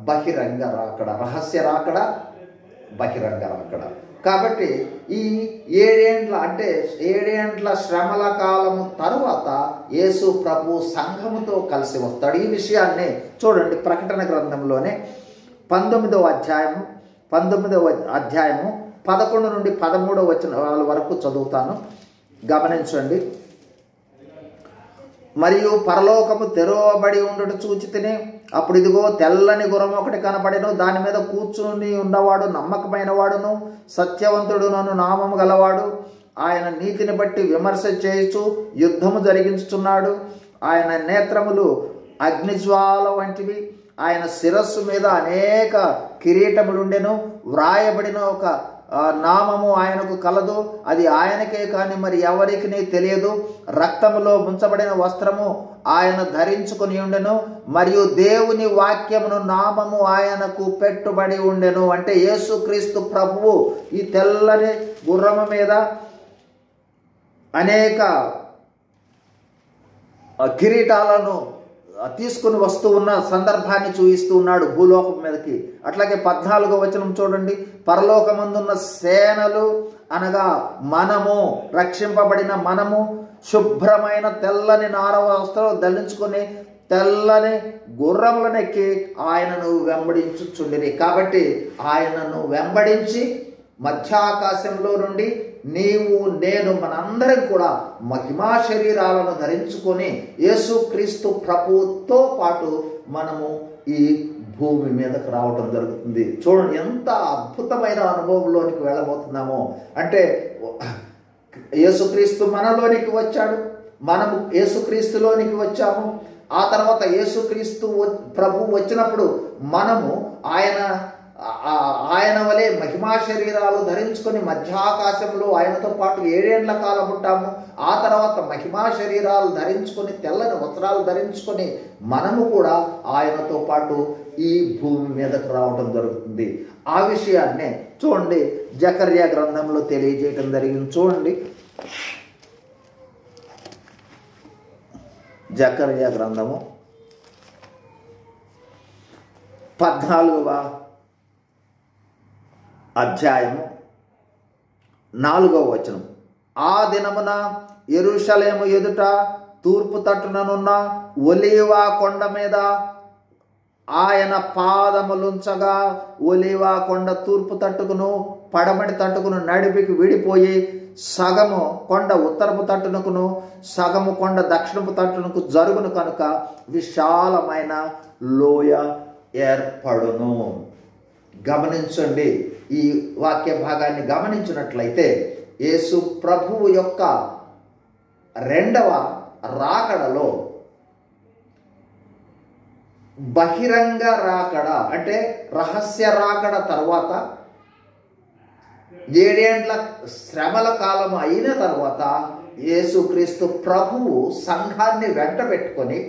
[SPEAKER 1] బహిరంగ రాకడ, రహస్య రాకడ, బహిరంగ రాకడ. కాబట్టి ఈ 7 ఏండ్ల అంటే 7 ఏండ్ల శ్రమల కాలము తరువాత యేసు ప్రభు సంఘముతో కలిసి వస్తాడు. ఈ విషయాన్ని చూడండి, ప్రకటన గ్రంథంలోనే 19వ అధ్యాయం 19వ అధ్యాయము 11 నుండి 13 వచనాల వరకు చదువుతాను, గమనించండి. మరియు పరలోకము తెరవబడి ఉండుట చూచి తిని, అప్పుడు ఇదిగో తెల్లని గుర్రం ఒకటి కనపడెను. దాని మీద కూర్చుని ఉన్నవాడు నమ్మకమైన వాడును సత్యవంతుడును నామము గలవాడు. ఆయన నీతిని బట్టి విమర్శ చేయుచు యుద్ధము జరిగించుచున్నాడు. ఆయన నేత్రములు అగ్నిజ్వాల వంటివి. ఆయన శిరస్సు మీద అనేక కిరీటములుండెను. వ్రాయబడిన ఒక నామము ఆయనకు కలదు, అది ఆయనకే కానీ మరి ఎవరికి తెలియదు. రక్తములో ముంచబడిన వస్త్రము ఆయన ధరించుకుని ఉండెను, మరియు దేవుని వాక్యమును నామము ఆయనకు పెట్టుబడి ఉండెను. అంటే యేసుక్రీస్తు ప్రభువు ఈ తెల్లని గుర్రము మీద అనేక కిరీటాలను తీసుకుని వస్తూ ఉన్న సందర్భాన్ని చూపిస్తూ ఉన్నాడు భూలోకం మీదకి. అట్లాగే 14వ వచనం చూడండి. పరలోకమందున్న సేనలు అనగా మనము, రక్షింపబడిన మనము శుభ్రమైన తెల్లని నార వస్త్రం ధరించుకొని తెల్లని గుర్రములనెక్కి ఆయనను వెంబడించుచుండిరి. కాబట్టి ఆయనను వెంబడించి మధ్యాకాశంలో నుండి నీవు నేను మనందరం కూడా మహిమా శరీరాలను ధరించుకొని యేసుక్రీస్తు ప్రభువుతో పాటు మనము ఈ భూమి మీదకు రావటం జరుగుతుంది. చూడండి ఎంత అద్భుతమైన అనుభవంలోనికి వెళ్ళబోతున్నామో. అంటే యేసుక్రీస్తు మనలోనికి వచ్చాడు, మనము యేసుక్రీస్తులోనికి వచ్చాము. ఆ తర్వాత యేసుక్రీస్తు ప్రభు వచ్చినప్పుడు మనము ఆయన వలె మహిమా శరీరాలు ధరించుకొని మధ్యాకాశంలో ఆయనతో పాటు 7 ఏళ్ల కాలం ఉంటాము. ఆ తర్వాత మహిమా శరీరాలు ధరించుకొని తెల్లని వస్త్రాలు ధరించుకొని మనము కూడా ఆయనతో పాటు ఈ భూమి మీదకు రావడం జరుగుతుంది. ఆ విషయాన్నే చూడండి జకర్యా గ్రంథంలో తెలియజేయడం జరిగింది. చూడండి జకర్యా గ్రంథము 14వ అధ్యాయము 4వ వచనం. ఆ దినమున యెరూషలేము ఎదుట తూర్పు తట్టుననున్న ఒలీవా కొండ మీద ఆయన పాదములుంచగా, ఒలీవా కొండ తూర్పు తట్టుకును పడమటి తట్టుకును నడిపికి విడిపోయి సగము కొండ ఉత్తరపు తట్టునకును సగము కొండ దక్షిణపు తట్టునకు జరుగును కనుక విశాలమైన లోయ ఏర్పడును. గమనించండి, ఈ వాక్య భాగాన్ని గమనించినట్లయితే యేసు ప్రభువు యొక్క రెండవ రాకడలో బహిరంగ రాకడ అంటే రహస్య రాకడ తర్వాత 7 ఏండ్ల శ్రమల కాలం అయిన తర్వాత యేసుక్రీస్తు ప్రభువు సంఘాన్ని వెంట పెట్టుకొని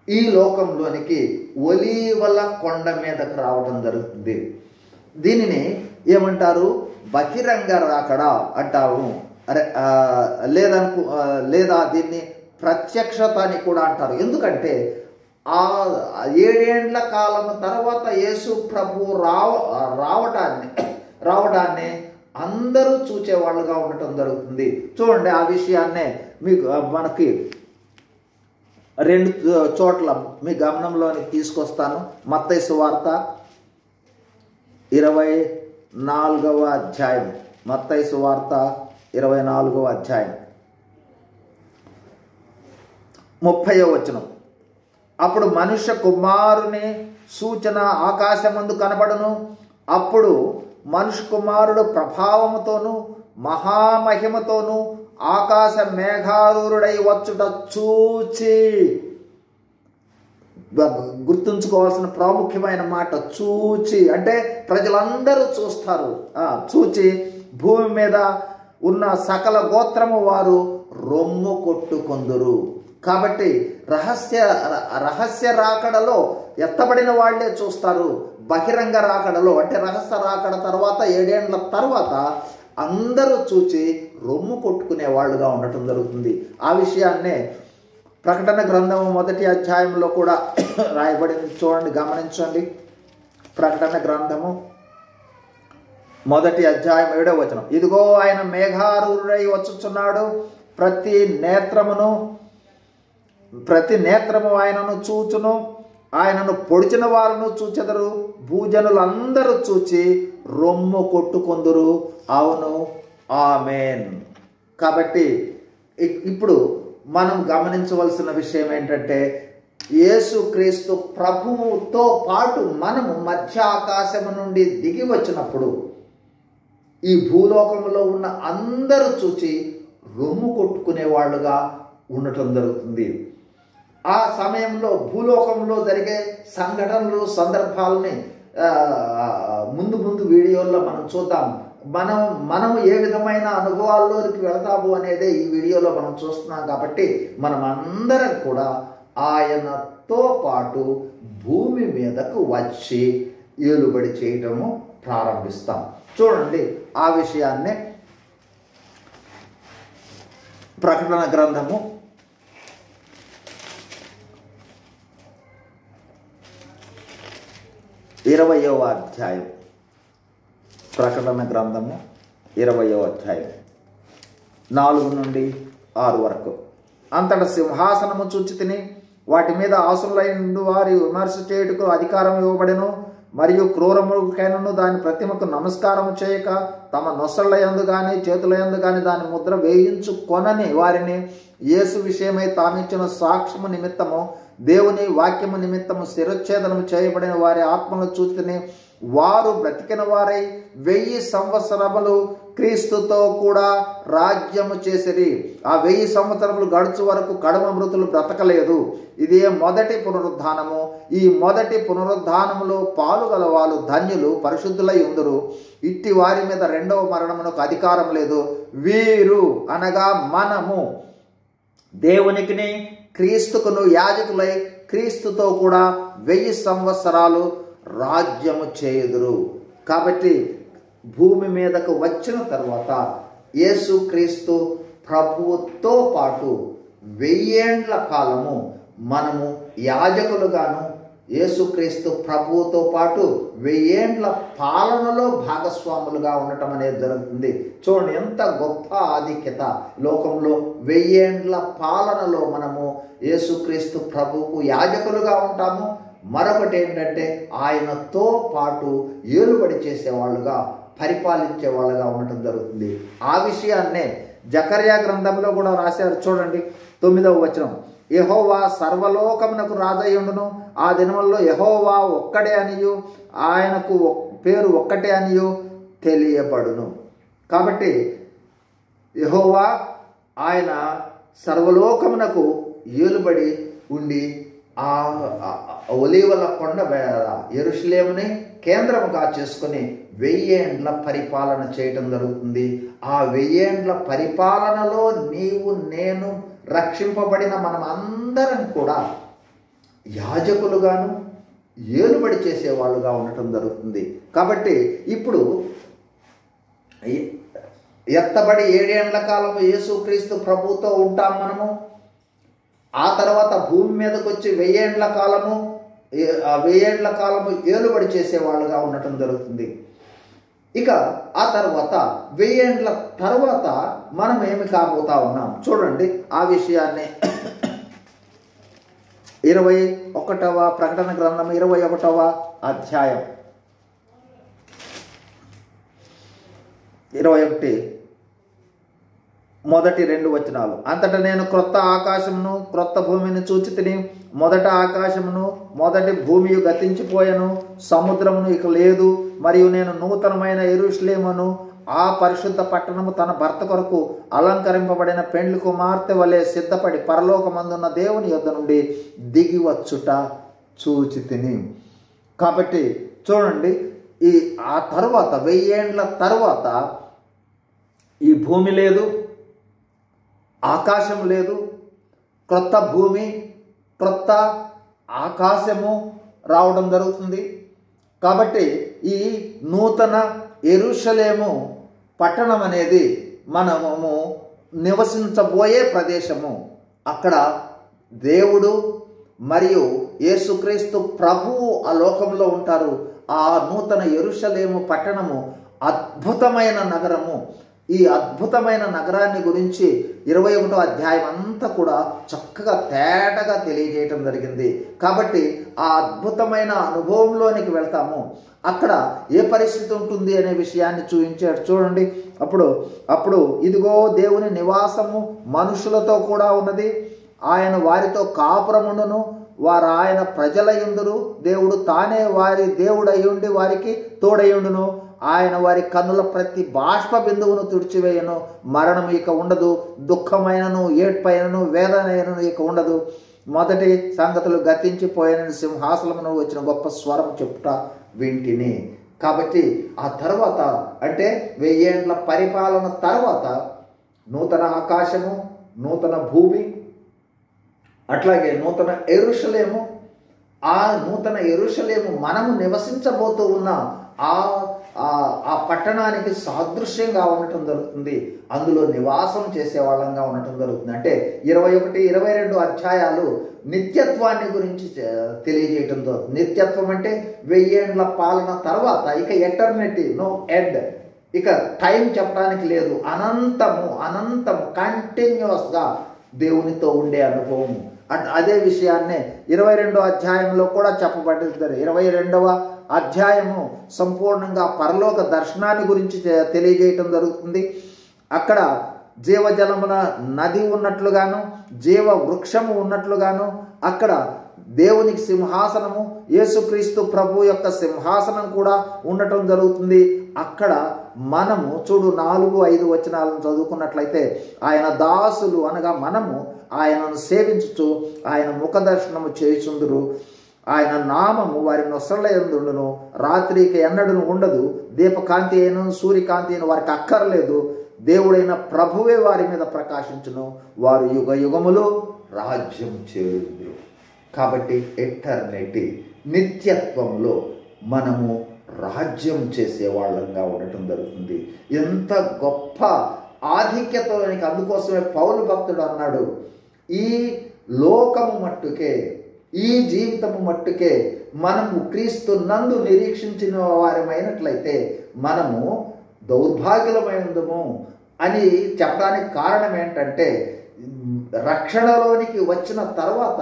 [SPEAKER 1] ఈ లోకంలోనికి ఒలీవల కొండ మీదకు రావడం జరుగుతుంది. దీనిని ఏమంటారు? బహిరంగ రాకడ అంటారు. లేదా దీన్ని ప్రత్యక్షత అని కూడా అంటారు. ఎందుకంటే ఆ 7 ఏండ్ల కాలం తర్వాత యేసు ప్రభు రావడాన్ని అందరూ చూచేవాళ్ళుగా ఉండటం జరుగుతుంది. చూడండి, ఆ విషయాన్నే మీకు మనకి 2 చోట్ల మీ గమనంలోకి తీసుకొస్తాను. మత్తయి సువార్త 24వ అధ్యాయం, మత్తయి సువార్త 24వ అధ్యాయం 30వ వచనం. అప్పుడు మనుష్య కుమారుని సూచన ఆకాశమందు కనబడును. అప్పుడు మనుష్య కుమారుడు ప్రభావముతోను మహామహిమతోను ఆకాశ మేఘారూరుడై వచ్చుట చూచి, గుర్తుంచుకోవాల్సిన ప్రాముఖ్యమైన మాట చూచి అంటే ప్రజలందరూ చూస్తారు. చూచి భూమి మీద ఉన్న సకల గోత్రము వారు రొమ్ము కొట్టుకొందురు. కాబట్టి రహస్య రాకడలో ఎత్తబడిన వాళ్లే చూస్తారు. బహిరంగ రాకడలో అంటే రహస్య రాకడ తర్వాత 7 ఏండ్ల తర్వాత అందరూ చూచి రొమ్ము కొట్టుకునే వాళ్ళుగా ఉండటం జరుగుతుంది. ఆ విషయాన్నే ప్రకటన గ్రంథము 1వ అధ్యాయంలో కూడా రాయబడింది. చూడండి, గమనించండి. ప్రకటన గ్రంథము 1వ అధ్యాయం 7వ వచనం. ఇదిగో ఆయన మేఘారూరుడై వచ్చుచున్నాడు, ప్రతి నేత్రము ఆయనను చూచును, ఆయనను పొడిచిన వారును చూచెదరు, భూజనులందరూ చూచి రొమ్ము కొట్టుకొందురు. అవును, ఆమేన్. కాబట్టి ఇప్పుడు మనం గమనించవలసిన విషయం ఏంటంటే, యేసుక్రీస్తు ప్రభువుతో పాటు మనము మధ్య ఆకాశము నుండి దిగి వచ్చినప్పుడు ఈ భూలోకంలో ఉన్న అందరూ చూచి రొమ్ము కొట్టుకునే వాళ్ళుగా ఉండటం జరుగుతుంది. ఆ సమయంలో భూలోకంలో జరిగే సంఘటనలు, సందర్భాలని ముందు ముందు వీడియోల్లో మనం చూద్దాం. మనము ఏ విధమైన అనుభవాల్లోకి వెళతాము అనేదే ఈ వీడియోలో మనం చూస్తున్నాం. కాబట్టి మనం అందరం కూడా ఆయనతో పాటు భూమి మీదకు వచ్చి ఏలుబడి చేయటము ప్రారంభిస్తాం. చూడండి, ఆ విషయాన్నే ప్రకటన గ్రంథము 20వ అధ్యాయం. ప్రకటన గ్రంథము 20వ అధ్యాయం 4 నుండి 6 వరకు. అంతటా సింహాసనము చూచి తిని, వాటి మీద ఆసులై నుండి వారి విమర్శ చేయుటకు అధికారం ఇవ్వబడెను. మరియు క్రూరముకైనను దాని ప్రతిమకు నమస్కారము చేయక తమ నొసళ్ళ యందు గాని చేతుల యందు గాని దాని ముద్ర వేయించుకొనని వారిని యేసు విషయమై తామిచ్చిన సాక్ష్యము నిమిత్తము దేవుని వాక్యము నిమిత్తము శిరచ్ఛేదనము చేయబడిన వారి ఆత్మను చూచిని వారు బ్రతికిన వారై 1000 సంవత్సరములు క్రీస్తుతో కూడా రాజ్యము చేసిరి. ఆ 1000 సంవత్సరములు గడుచు వరకు కడమ మృతులు బ్రతకలేదు. ఇదే మొదటి పునరుద్ధానము. ఈ మొదటి పునరుద్ధానములో పాలుగల వాళ్ళు ధన్యులు, పరిశుద్ధులై ఉందురు. ఇట్టి వారి మీద రెండవ మరణమునకు అధికారం లేదు. వీరు అనగా మనము దేవునికిని క్రీస్తుకును యాజకులై క్రీస్తుతో కూడా 1000 సంవత్సరాలు రాజ్యము చేయుదురు. కాబట్టి భూమి మీదకు వచ్చిన తర్వాత యేసుక్రీస్తు ప్రభువుతో పాటు 1000 ఏండ్ల కాలము మనము యాజకులుగాను యేసుక్రీస్తు ప్రభువుతో పాటు 1000 ఏండ్ల పాలనలో భాగస్వాములుగా ఉండటం అనేది జరుగుతుంది. చూడండి, ఎంత గొప్ప ఆధిక్యత లోకంలో. 1000 ఏండ్ల పాలనలో మనము యేసుక్రీస్తు ప్రభువుకు యాజకులుగా ఉంటాము. మరొకటి ఏంటంటే ఆయనతో పాటు ఏలుబడి చేసేవాళ్ళుగా, పరిపాలించే వాళ్ళుగా ఉండటం జరుగుతుంది. ఆ విషయాన్నే జకర్యా గ్రంథంలో కూడా రాశారు. చూడండి, 9వ వచనం. యెహోవా సర్వలోకమునకు రాజయ్యుండును. ఆ దినముల్లో యెహోవా ఒక్కడే అనియు ఆయనకు పేరు ఒక్కటే అనియు తెలియబడును. కాబట్టి యెహోవా ఆయన సర్వలోకమునకు ఏలుబడి ఉండి ఆ ఒలీవల కొండ యెరూషలేముని కేంద్రముగా చేసుకుని 1000 ఏండ్ల పరిపాలన చేయటం జరుగుతుంది. ఆ 1000 ఏండ్ల పరిపాలనలో నీవు నేను రక్షింపబడిన మనం అందరం కూడా యాజకులుగాను ఏలుబడి చేసేవాళ్ళుగా ఉండటం జరుగుతుంది. కాబట్టి ఇప్పుడు ఎత్తబడి 7 ఏండ్ల కాలము యేసుక్రీస్తు ప్రభువుతో ఉంటాం మనము. ఆ తర్వాత భూమి మీదకి వచ్చి 1000 ఏండ్ల కాలము 1000 ఏండ్ల కాలము ఏలుబడి చేసేవాళ్ళుగా ఉండటం జరుగుతుంది. ఇక ఆ తర్వాత 1000 ఏండ్ల తర్వాత మనం ఏమి కాబోతా ఉన్నాం చూడండి. ఆ విషయాన్ని 21వ ప్రకటన గ్రంథం 21వ అధ్యాయం 21 మొదటి 2 వచనాలు. అంతటా నేను క్రొత్త ఆకాశమును క్రొత్త భూమిని చూచి తిని, మొదట ఆకాశమును మొదటి భూమియు గతించిపోయెను, సముద్రమును ఇక లేదు. మరియు నేను నూతనమైన యెరూషలేమును ఆ పరిశుద్ధ పట్టణము తన భర్త కొరకు అలంకరింపబడిన పెండ్లి కుమార్తె వలె సిద్ధపడి పరలోకమందున్న దేవుని యొద్ద నుండి దిగి వచ్చుట చూచి తిని. కాబట్టి చూడండి, ఆ తర్వాత 1000 ఏండ్ల తర్వాత ఈ భూమి లేదు, ఆకాశం లేదు, క్రొత్త భూమి క్రొత్త ఆకాశము రావడం జరుగుతుంది. కాబట్టి ఈ నూతన యెరూషలేము పట్టణం అనేది మనము నివసించబోయే ప్రదేశము. అక్కడ దేవుడు మరియు యేసుక్రీస్తు ప్రభువు ఆ లోకంలో ఉంటారు. ఆ నూతన యెరూషలేము పట్టణము అద్భుతమైన నగరము. ఈ అద్భుతమైన నగరాన్ని గురించి 21వ అధ్యాయం అంతా కూడా చక్కగా తేటగా తెలియజేయటం జరిగింది. కాబట్టి ఆ అద్భుతమైన అనుభవంలోనికి వెళ్తాము. అక్కడ ఏ పరిస్థితి ఉంటుంది అనే విషయాన్ని చూపించాడు. చూడండి, అప్పుడు ఇదిగో దేవుని నివాసము మనుషులతో కూడా ఉన్నది. ఆయన వారితో కాపురముండును, వారు ఆయన ప్రజల యందురు. దేవుడు తానే వారి దేవుడయ్యుండి వారికి తోడయ్యుండును. ఆయన వారి కన్నుల ప్రతి బాష్ప బిందువును తుడిచివేయను. మరణం ఇక ఉండదు, దుఃఖమైనను ఏడ్పైనను వేదనైనను ఇక ఉండదు. మొదటి సంగతులు గతించిపోయిన సింహాసనమును వచ్చిన గొప్ప స్వరం చెప్పుట వింటిని. కాబట్టి ఆ తర్వాత అంటే 1000 ఏండ్ల పరిపాలన తర్వాత నూతన ఆకాశము, నూతన భూమి, అట్లాగే నూతన యెరూషలేము. ఆ నూతన యెరూషలేము మనము నివసించబోతూ ఉన్న ఆ పట్టణానికి సాదృశ్యంగా ఉండటం జరుగుతుంది. అందులో నివాసం చేసేవాళ్ళంగా ఉండటం జరుగుతుంది. అంటే 21, 22 అధ్యాయాలు నిత్యత్వాన్ని గురించి తెలియజేయటం జరుగుతుంది. నిత్యత్వం అంటే 1000 ఏండ్ల పాలన తర్వాత ఇక ఎటర్నిటీ, నో ఎండ్, ఇక టైం చెప్పడానికి లేదు. అనంతము కంటిన్యూస్గా దేవునితో ఉండే అనుభవం. అదే విషయాన్నే 22వ అధ్యాయంలో కూడా చెప్పబడింది. 22వ అధ్యాయము సంపూర్ణంగా పరలోక దర్శనాన్ని గురించి తెలియజేయటం జరుగుతుంది. అక్కడ జీవజలమున నది ఉన్నట్లుగాను, జీవ వృక్షము ఉన్నట్లుగాను, అక్కడ దేవునికి సింహాసనము, యేసుక్రీస్తు ప్రభు యొక్క సింహాసనం కూడా ఉండటం జరుగుతుంది. అక్కడ మనము చూడు 4, 5 వచనాలను చదువుకున్నట్లయితే, ఆయన దాసులు అనగా మనము ఆయనను సేవించుచు ఆయన ముఖ దర్శనము చేయుచుందురు. ఆయన నామము వారి నొసళ్ళ యందుండును. రాత్రికి ఎన్నడూ ఉండదు. దీపకాంతి అయిన సూర్యకాంతి అయిన వారికి అక్కర్లేదు. దేవుడైన ప్రభువే వారి మీద ప్రకాశించును. వారు యుగ యుగములు రాజ్యం చేయుదురు. కాబట్టి ఎటర్నిటీ, నిత్యత్వంలో మనము రాజ్యం చేసే వాళ్ళంగా ఉండటం జరుగుతుంది. ఎంత గొప్ప ఆధిక్యతలోనికి. అందుకోసమే పౌలు భక్తుడు అన్నాడు, ఈ లోకము మట్టుకే, ఈ జీవితము మట్టుకే మనము క్రీస్తు నందు నిరీక్షించిన వారమైనట్లయితే మనము దౌర్భాగ్యులమైందము అని చెప్పడానికి కారణం ఏంటంటే, రక్షణలోనికి వచ్చిన తర్వాత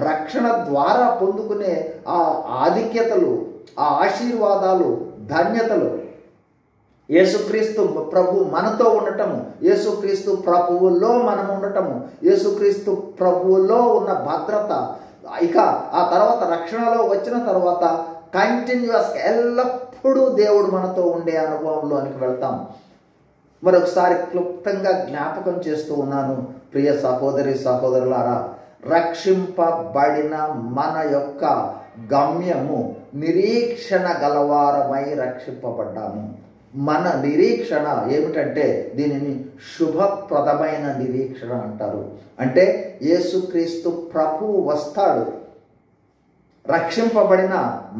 [SPEAKER 1] రక్షణ ద్వారా పొందుకునే ఆ ఆధిక్యతలు, ఆ ఆశీర్వాదాలు, ధన్యతలు, యేసుక్రీస్తు ప్రభు మనతో ఉండటము, యేసుక్రీస్తు ప్రభువులో మనం ఉండటము, యేసుక్రీస్తు ప్రభువులో ఉన్న భద్రత, ఇక ఆ తర్వాత రక్షణలో వచ్చిన తర్వాత కంటిన్యూస్గా ఎల్లప్పుడూ దేవుడు మనతో ఉండే అనుభవంలోనికి వెళ్తాం. మరొకసారి క్లుప్తంగా జ్ఞాపకం చేస్తూ ఉన్నాను, ప్రియ సహోదరి సహోదరులారా, రక్షింపబడిన మన యొక్క గమ్యము నిరీక్షణ గలవారమై రక్షింపబడ్డాము. మన నిరీక్షణ ఏమిటంటే దీనిని శుభప్రదమైన నిరీక్షణ అంటారు. అంటే యేసుక్రీస్తు ప్రభువు వస్తాడు, రక్షింపబడిన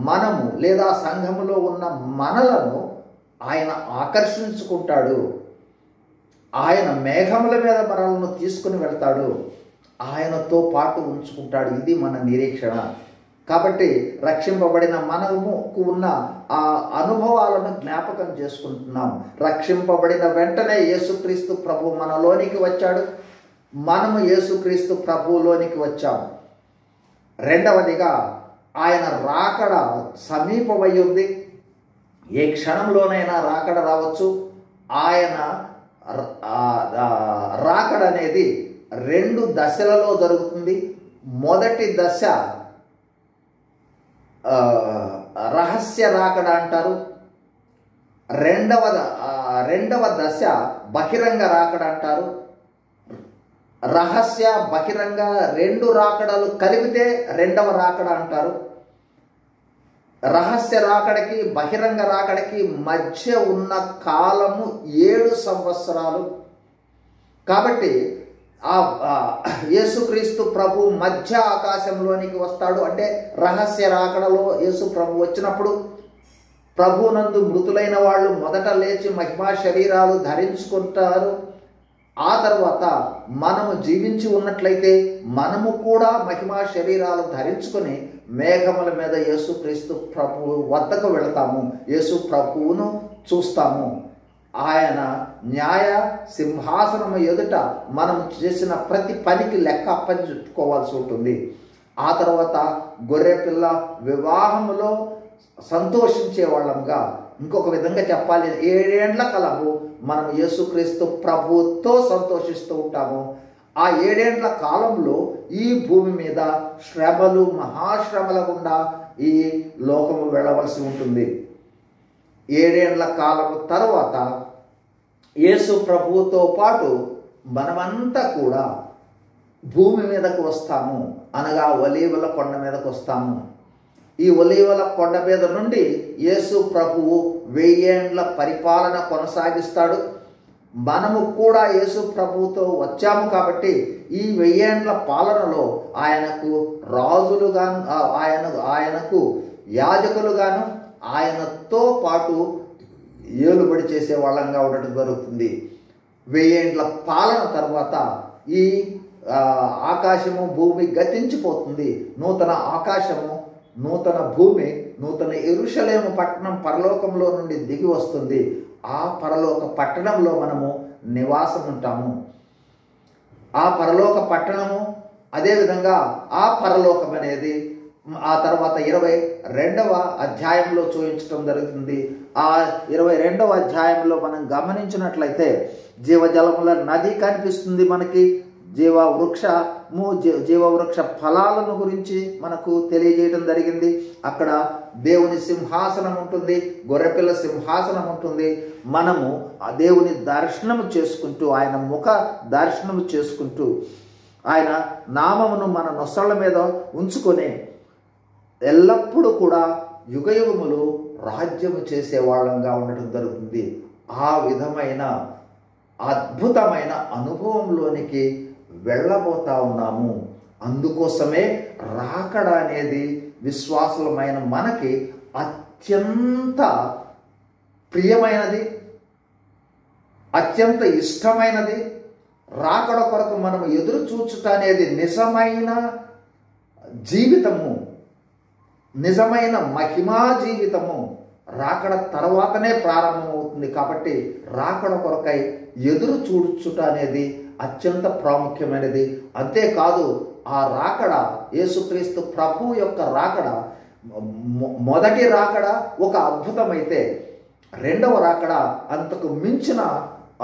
[SPEAKER 1] మనము లేదా సంఘములో ఉన్న మనలను ఆయన ఆకర్షించుకుంటాడు. ఆయన మేఘముల మీద మనలను తీసుకుని వెళ్తాడు, ఆయనతో పాటు ఉంచుకుంటాడు. ఇది మన నిరీక్షణ. కాబట్టి రక్షింపబడిన మనముకు ఉన్న ఆ అనుభవాలను జ్ఞాపకం చేసుకుంటున్నాం. రక్షింపబడిన వెంటనే యేసుక్రీస్తు ప్రభు మనలోనికి వచ్చాడు, మనము యేసుక్రీస్తు ప్రభువులోనికి వచ్చాం. రెండవదిగా ఆయన రాకడ సమీపమై ఉంది. ఏ క్షణంలోనైనా రాకడ రావచ్చు. ఆయన రాకడ అనేది 2 దశలలో జరుగుతుంది. మొదటి దశ రహస్య రాకడ అంటారు. రెండవ దశ బహిరంగ రాకడ అంటారు. రహస్య, బహిరంగ 2 రాకడలు కలిపితే రెండవ రాకడ అంటారు. రహస్య రాకడకి బహిరంగ రాకడకి మధ్య ఉన్న కాలము 7 సంవత్సరాలు. కాబట్టి యేసుక్రీస్తు ప్రభు మధ్య ఆకాశంలోనికి వస్తాడు. అంటే రహస్య రాకడలో యేసు ప్రభు వచ్చినప్పుడు ప్రభునందు మృతులైన వాళ్ళు మొదట లేచి మహిమా శరీరాలు ధరించుకుంటారు. ఆ తర్వాత మనము జీవించి ఉన్నట్లయితే మనము కూడా మహిమా శరీరాలు ధరించుకొని మేఘముల మీద యేసుక్రీస్తు ప్రభువు వద్దకు వెళతాము, యేసు ప్రభువును చూస్తాము. ఆయన న్యాయ సింహాసనము ఎదుట మనం చేసిన ప్రతి పనికి లెక్క అప్పచెప్పుకోవాల్సి ఉంటుంది. ఆ తర్వాత గొర్రెపిల్ల వివాహములో సంతోషించే వాళ్ళంగా, ఇంకొక విధంగా చెప్పాలి, 7 ఏండ్ల కాలము మనం యేసుక్రీస్తు ప్రభువుతో సంతోషిస్తూ ఉంటాము. ఆ 7 ఏండ్ల కాలంలో ఈ భూమి మీద శ్రమలు, మహాశ్రమల గుండా ఈ లోకము వెళ్ళవలసి ఉంటుంది. 7 ఏండ్ల కాలము తర్వాత యేసు ప్రభువుతో పాటు మనమంతా కూడా భూమి మీదకు వస్తాము, అనగా ఒలీవల కొండ మీదకు వస్తాము. ఈ ఒలీవల కొండ మీద నుండి యేసు ప్రభువు 1000 ఏండ్ల పరిపాలన కొనసాగిస్తాడు. మనము కూడా యేసు ప్రభువుతో వచ్చాము కాబట్టి ఈ 1000 ఏండ్ల పాలనలో ఆయనకు రాజులుగాను, ఆయనకు యాజకులుగాను, ఆయనతో పాటు ఏలుబడి చేసే వాళ్ళంగా ఉండటం జరుగుతుంది. 1000 ఏండ్ల పాలన తర్వాత ఈ ఆకాశము భూమి గతించిపోతుంది. నూతన ఆకాశము, నూతన భూమి, నూతన యెరూషలేము పట్టణం పరలోకంలో నుండి దిగి వస్తుంది. ఆ పరలోక పట్టణంలో మనము నివాసం ఉంటాము. ఆ పరలోక పట్టణము, అదేవిధంగా ఆ పరలోకం అనేది ఆ తర్వాత 22వ అధ్యాయంలో చూపించడం జరుగుతుంది. ఆ 22వ అధ్యాయంలో మనం గమనించినట్లయితే జీవజలముల నది కనిపిస్తుంది మనకి. జీవవృక్ష ఫలాలను గురించి మనకు తెలియజేయడం జరిగింది. అక్కడ దేవుని సింహాసనం ఉంటుంది, గొర్రెపిల్ల సింహాసనం ఉంటుంది. మనము ఆ దేవుని దర్శనము చేసుకుంటూ, ఆయన ముఖ దర్శనము చేసుకుంటూ, ఆయన నామమును మన నొసళ్ళ మీద ఉంచుకొని ఎల్లప్పుడూ కూడా యుగయుగములు రాజ్యము చేసే వాళ్ళంగా ఉండటం జరుగుతుంది. ఆ విధమైన అద్భుతమైన అనుభవంలోనికి వెళ్ళబోతా ఉన్నాము. అందుకోసమే రాకడ అనేది విశ్వాసులమైన మనకి అత్యంత ప్రియమైనది, అత్యంత ఇష్టమైనది. రాకడ కొరకు మనం ఎదురు చూచుట అనేది నిజమైన జీవితము, నిజమైన మహిమా జీవితము రాకడ తర్వాతనే ప్రారంభమవుతుంది. కాబట్టి రాకడ కొరకై ఎదురు చూచుట అనేది అత్యంత ప్రాముఖ్యమైనది. అంతేకాదు, ఆ రాకడ, యేసుక్రీస్తు ప్రభువు యొక్క రాకడ, మొదటి రాకడ ఒక అద్భుతమైతే రెండవ రాకడ అంతకు మించిన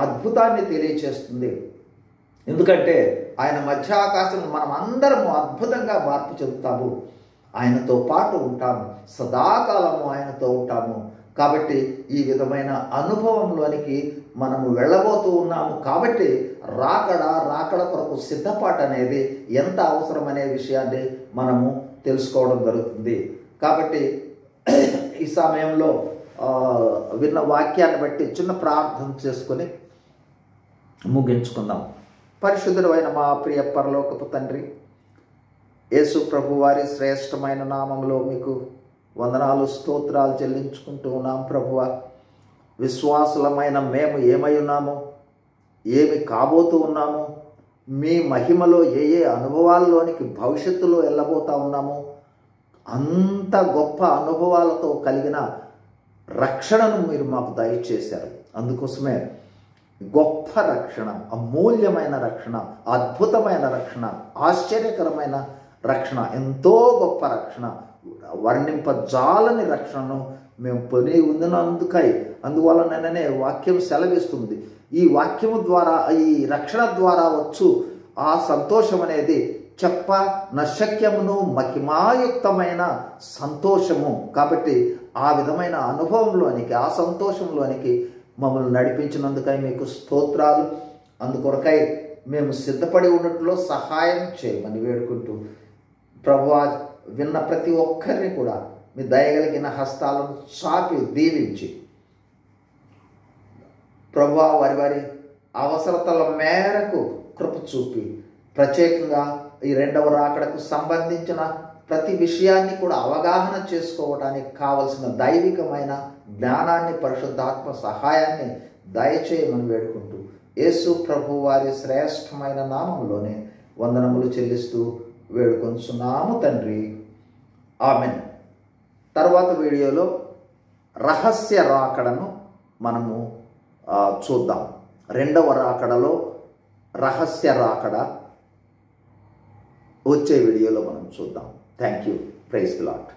[SPEAKER 1] అద్భుతాన్ని తెలియచేస్తుంది. ఎందుకంటే ఆయన మధ్య ఆకాశం మనం అందరము అద్భుతంగా మార్పు చెందుతాము. ఆయనతో పాటు ఉంటాము, సదాకాలము ఆయనతో ఉంటాము. కాబట్టి ఈ విధమైన అనుభవంలోనికి మనము వెళ్ళబోతూ ఉన్నాము. కాబట్టి రాకడ కొరకు సిద్ధపాటు అనేది ఎంత అవసరం అనే విషయాన్ని మనము తెలుసుకోవడం జరుగుతుంది. కాబట్టి ఈ సమయంలో విన్న వాక్యాన్ని బట్టి చిన్న ప్రార్థన చేసుకొని ముగించుకుందాం. పరిశుద్ధుడు అయిన మా ప్రియ పరలోకపు తండ్రి, యేసు ప్రభు వారి శ్రేష్టమైన నామంలో మీకు వందనాలు, స్తోత్రాలు చెల్లించుకుంటూ ఉన్నాం. ప్రభువా, విశ్వాసులమైన మేము ఏమై ఉన్నామో, ఏమి కాబోతూ ఉన్నామో, మీ మహిమలో ఏ అనుభవాల్లోనికి భవిష్యత్తులో వెళ్ళబోతా ఉన్నామో, అంత గొప్ప అనుభవాలతో కలిగిన రక్షణను మీరు మాకు దయచేశారు. అందుకోసమే గొప్ప రక్షణ, అమూల్యమైన రక్షణ, అద్భుతమైన రక్షణ, ఆశ్చర్యకరమైన రక్షణ, ఎంతో గొప్ప రక్షణ, వర్ణింపజాలని రక్షణను మేము పొంది అందువలననే వాక్యం సెలవిస్తుంది. ఈ వాక్యము ద్వారా, ఈ రక్షణ ద్వారా వచ్చు ఆ సంతోషం అనేది చెప్ప నశక్యమును మహిమాయుక్తమైన సంతోషము. కాబట్టి ఆ విధమైన అనుభవంలోనికి, ఆ సంతోషంలోనికి మమ్మల్ని నడిపించినందుకై మీకు స్తోత్రాలు. అందుకొరకై మేము సిద్ధపడి ఉన్నట్లో సహాయం చేయమని వేడుకుంటూ, ప్రభువా, విన్న ప్రతి ఒక్కరిని కూడా మీ దయగలిగిన హస్తాలను చాపి దీవించి, ప్రభువా, వారి అవసరతల మేరకు కృప చూపి, ప్రత్యేకంగా ఈ రెండవ రాకడకు సంబంధించిన ప్రతి విషయాన్ని కూడా అవగాహన చేసుకోవడానికి కావలసిన దైవికమైన జ్ఞానాన్ని, పరిశుద్ధాత్మ సహాయాన్ని దయచేయమని వేడుకుంటూ, యేసు ప్రభు వారి శ్రేష్టమైన నామంలోనే వందనములు చెల్లిస్తూ వేడుకొంచున్నాము తండ్రి, ఆమెన్. తర్వాత వీడియోలో రహస్య రాకడను మనము చూద్దాం. రెండవ రాకడలో రహస్య రాకడ వచ్చే వీడియోలో మనం చూద్దాం. Thank you. Praise the lord.